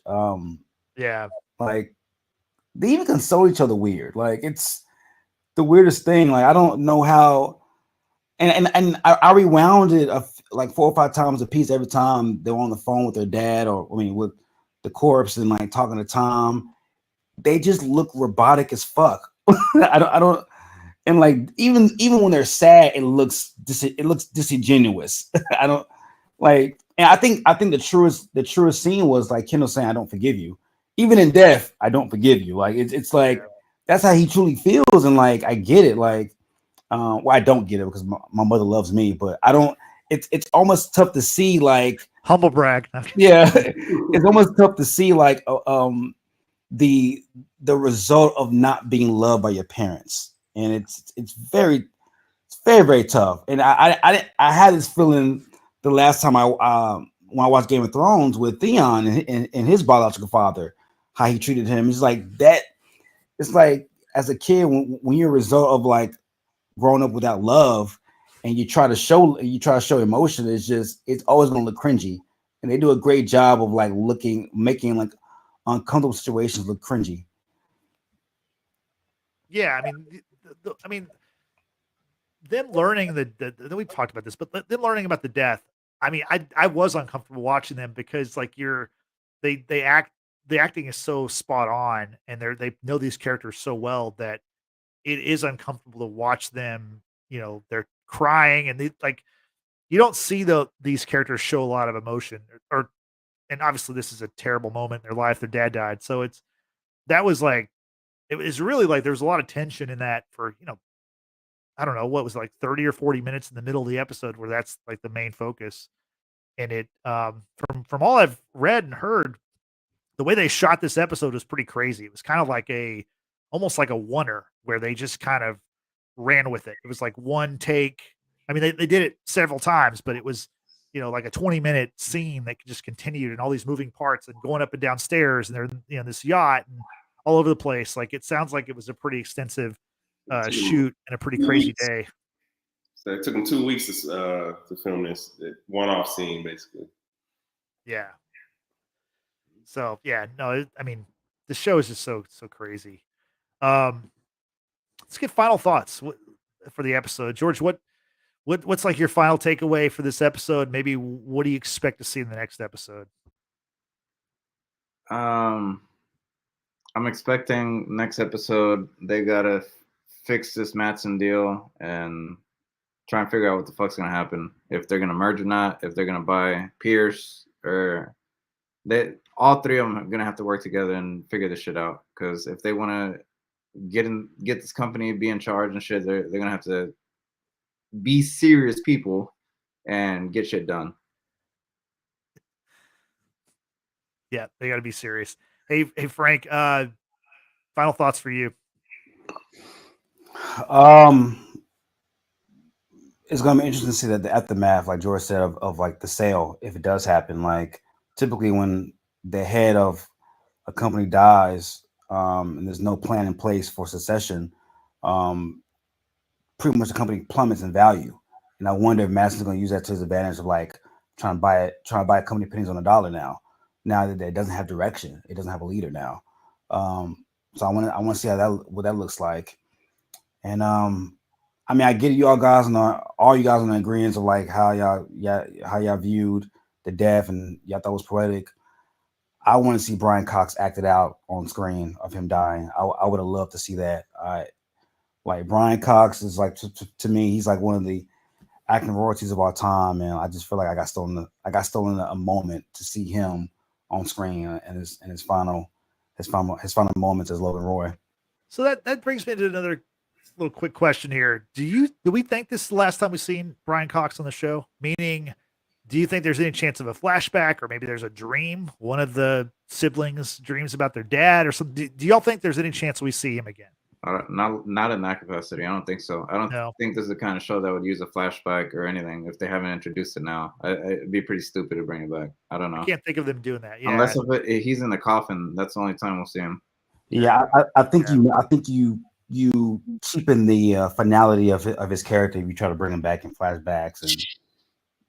A: Yeah,
C: like they even console each other weird. Like it's the weirdest thing. Like I don't know how. And I rewound it like 4 or 5 times a piece every time they were on the phone with their dad, or I mean with the corpse, and like talking to Tom. They just look robotic as fuck. I don't. And like even when they're sad, it looks disingenuous. I don't like. And I think the truest scene was like Kendall saying, "I don't forgive you." Even in death, I don't forgive you. Like it's like that's how he truly feels, and like I get it. Like, well, I don't get it because my mother loves me, but I don't. It's almost tough to see, like
A: humble brag.
C: Yeah, it's almost tough to see, like the result of not being loved by your parents, and it's very very tough. And I had this feeling the last time when I watched Game of Thrones with Theon and his biological father, how he treated him. It's like that. It's like as a kid when you're a result of like growing up without love, and you try to show emotion, it's always gonna look cringy. And they do a great job of like making like uncomfortable situations look cringy.
A: Yeah, I mean, them learning we've talked about this, but them learning about the death. I mean, I was uncomfortable watching them because like the acting is so spot on, and they know these characters so well that it is uncomfortable to watch them. You know, they're crying, and they like, you don't see these characters show a lot of emotion, and obviously this is a terrible moment in their life. Their dad died, so it was really like there was a lot of tension in that for I don't know what was like 30 or 40 minutes in the middle of the episode where that's like the main focus. And it from all I've read and heard, the way they shot this episode was pretty crazy. It was kind of like almost like a oneer where they just kind of ran with it. It was like one take. I mean, they did it several times, but it was, like a 20-minute scene that just continued and all these moving parts and going up and down stairs and they're, this yacht and all over the place. Like, it sounds like it was a pretty extensive shoot and a pretty crazy day.
D: So it took them 2 weeks to film this one-off scene, basically.
A: Yeah. So yeah, no, I mean, the show is just so crazy. Let's get final thoughts for the episode. George, what's like your final takeaway for this episode? Maybe what do you expect to see in the next episode?
B: I'm expecting next episode they gotta fix this Matsson deal and try and figure out what the fuck's gonna happen. If they're gonna merge or not, if they're gonna buy Pierce, or all three of them are gonna have to work together and figure this shit out. Because if they want to get this company, be in charge and shit, they're gonna have to be serious people and get shit done.
A: Yeah, they got to be serious. Hey Frank, final thoughts for you.
C: It's gonna be interesting to see that the aftermath, like George said, of like the sale, if it does happen. Like, typically when the head of a company dies, and there's no plan in place for succession, pretty much the company plummets in value. And I wonder if Matsson's going to use that to his advantage of like trying to buy a company pennies on a dollar now that it doesn't have direction, it doesn't have a leader now. So I want to see what that looks like. And I mean, I get it, all you guys on the agreement of like how y'all viewed the death and y'all thought it was poetic. I want to see Brian Cox acted out on screen of him dying. I would have loved to see that. Like, Brian Cox is like to me, he's like one of the acting royalties of our time, and I just feel like I got stolen a moment to see him on screen and his final moments as Logan Roy.
A: So that brings me to another little quick question here. Do we think this is the last time we've seen Brian Cox on the show? Meaning, do you think there's any chance of a flashback, or maybe there's a dream? One of the siblings dreams about their dad or something. Do y'all think there's any chance we see him again?
B: Not in that capacity. I don't think so. I don't think this is the kind of show that would use a flashback or anything if they haven't introduced it now. It'd be pretty stupid to bring it back. I don't know.
A: I can't think of them doing that. Yeah.
B: Unless he's in the coffin, that's the only time we'll see him.
C: Yeah, I think you cheapen the finality of his character if you try to bring him back in flashbacks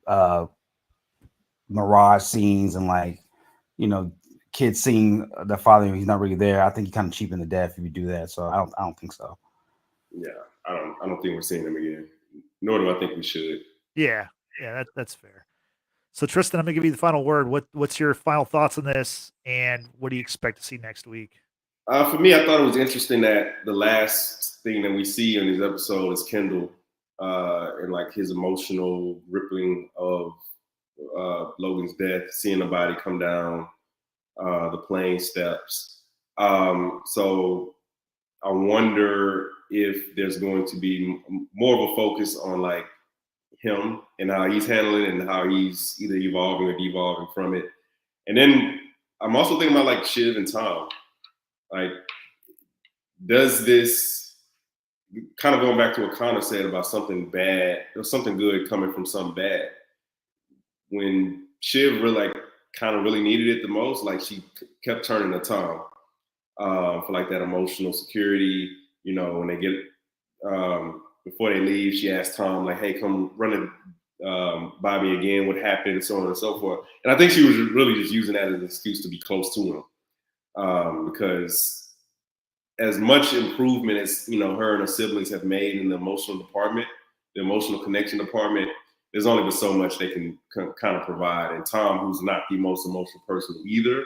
C: and mirage scenes and like, kids seeing their father, he's not really there. I think you kind of cheapen the death if you do that. So I don't think so.
D: Yeah, I don't think we're seeing him again. Nor do I think we should.
A: Yeah, that's fair. So Tristan, I'm gonna give you the final word. What's your final thoughts on this, and what do you expect to see next week?
D: For me, I thought it was interesting that the last thing that we see in this episode is Kendall, and like his emotional rippling of Logan's death, seeing the body come down the plane steps. So I wonder if there's going to be more of a focus on like him and how he's handling it and how he's either evolving or devolving from it. And then I'm also thinking about like Shiv and Tom. Like, does this, kind of going back to what Connor said about something bad or something good coming from something bad, when Shiv really kind of really needed it the most, like she kept turning to Tom for like that emotional security. When they get before they leave, she asked Tom like, "Hey, come run it by me again. What happened?" So on and so forth. And I think she was really just using that as an excuse to be close to him, because as much improvement as her and her siblings have made in the emotional department, the emotional connection department, there's only been so much they can kind of provide. And Tom, who's not the most emotional person either,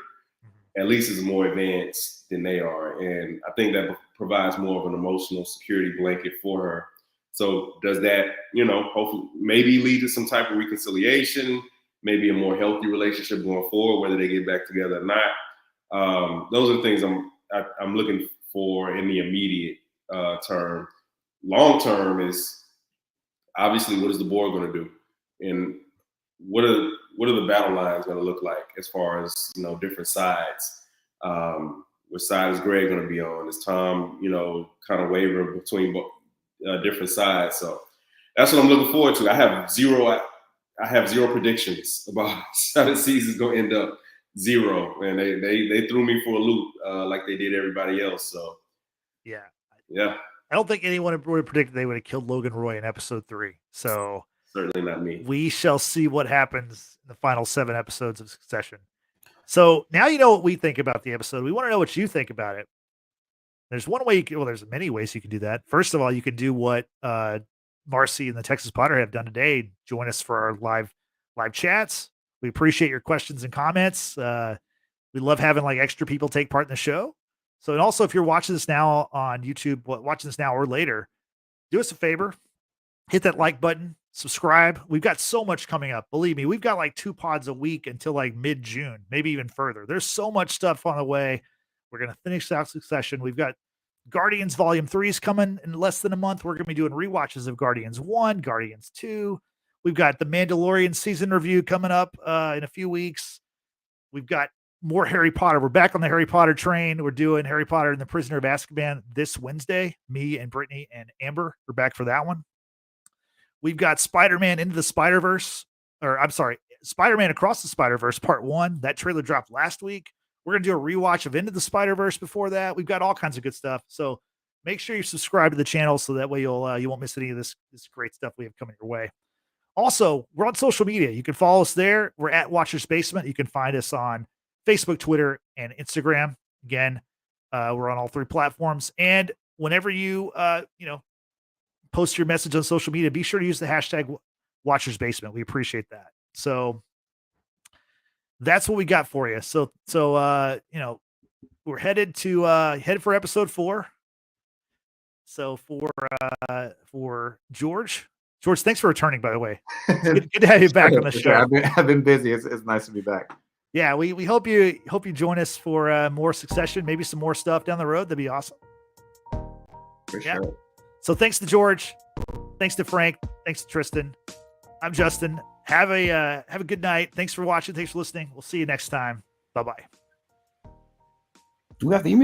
D: at least is more advanced than they are. And I think that provides more of an emotional security blanket for her. So does that, hopefully maybe lead to some type of reconciliation, maybe a more healthy relationship going forward, whether they get back together or not. Those are the things I'm looking for in the immediate term. Long term is obviously what is the board going to do, and what are the battle lines going to look like as far as different sides. What side is Greg going to be on? Is Tom kind of wavering between different sides? So that's what I'm looking forward to. I have zero predictions about how the season's going to end up. Zero, and they threw me for a loop like they did everybody else. So
A: yeah.
D: I
A: don't think anyone would have predicted they would have killed Logan Roy in episode 3. So
D: certainly not me.
A: We shall see what happens in the final 7 episodes of Succession. So now you know what we think about the episode. We want to know what you think about it. There's one way there's many ways you can do that. First of all, you can do what Marcy and the Texas Potter have done today. Join us for our live chats. We appreciate your questions and comments. We love having extra people take part in the show. So, and also if you're watching this now on YouTube, watching this now or later, do us a favor, hit that like button, subscribe. We've got so much coming up. Believe me, we've got 2 pods a week until mid-June, maybe even further. There's so much stuff on the way. We're going to finish out Succession. We've got Guardians Volume 3 is coming in less than a month. We're going to be doing rewatches of Guardians 1, Guardians 2. We've got the Mandalorian season review coming up in a few weeks. We've got more Harry Potter. We're back on the Harry Potter train. We're doing Harry Potter and the Prisoner of Azkaban this Wednesday. Me and Brittany and Amber are back for that one. We've got Spider-Man Into the Spider-Verse, Spider-Man Across the Spider-Verse Part 1. That trailer dropped last week. We're going to do a rewatch of Into the Spider-Verse before that. We've got all kinds of good stuff. So make sure you subscribe to the channel so that way you won't miss any of this great stuff we have coming your way. Also, we're on social media. You can follow us there. We're at Watchers Basement. You can find us on Facebook, Twitter, and Instagram. Again, we're on all 3 platforms. And whenever you, post your message on social media, be sure to use the hashtag Watchers Basement. We appreciate that. So that's what we got for you. So we're headed for episode 4. So for George, thanks for returning, by the way. Good to have you back on the show.
B: I've been busy. It's nice to be back.
A: Yeah, we hope you join us for more Succession, maybe some more stuff down the road. That'd be awesome.
B: For sure.
A: So thanks to George, thanks to Frank, thanks to Tristan. I'm Justin. Have a good night. Thanks for watching. Thanks for listening. We'll see you next time. Bye-bye.
C: Do we have the emails?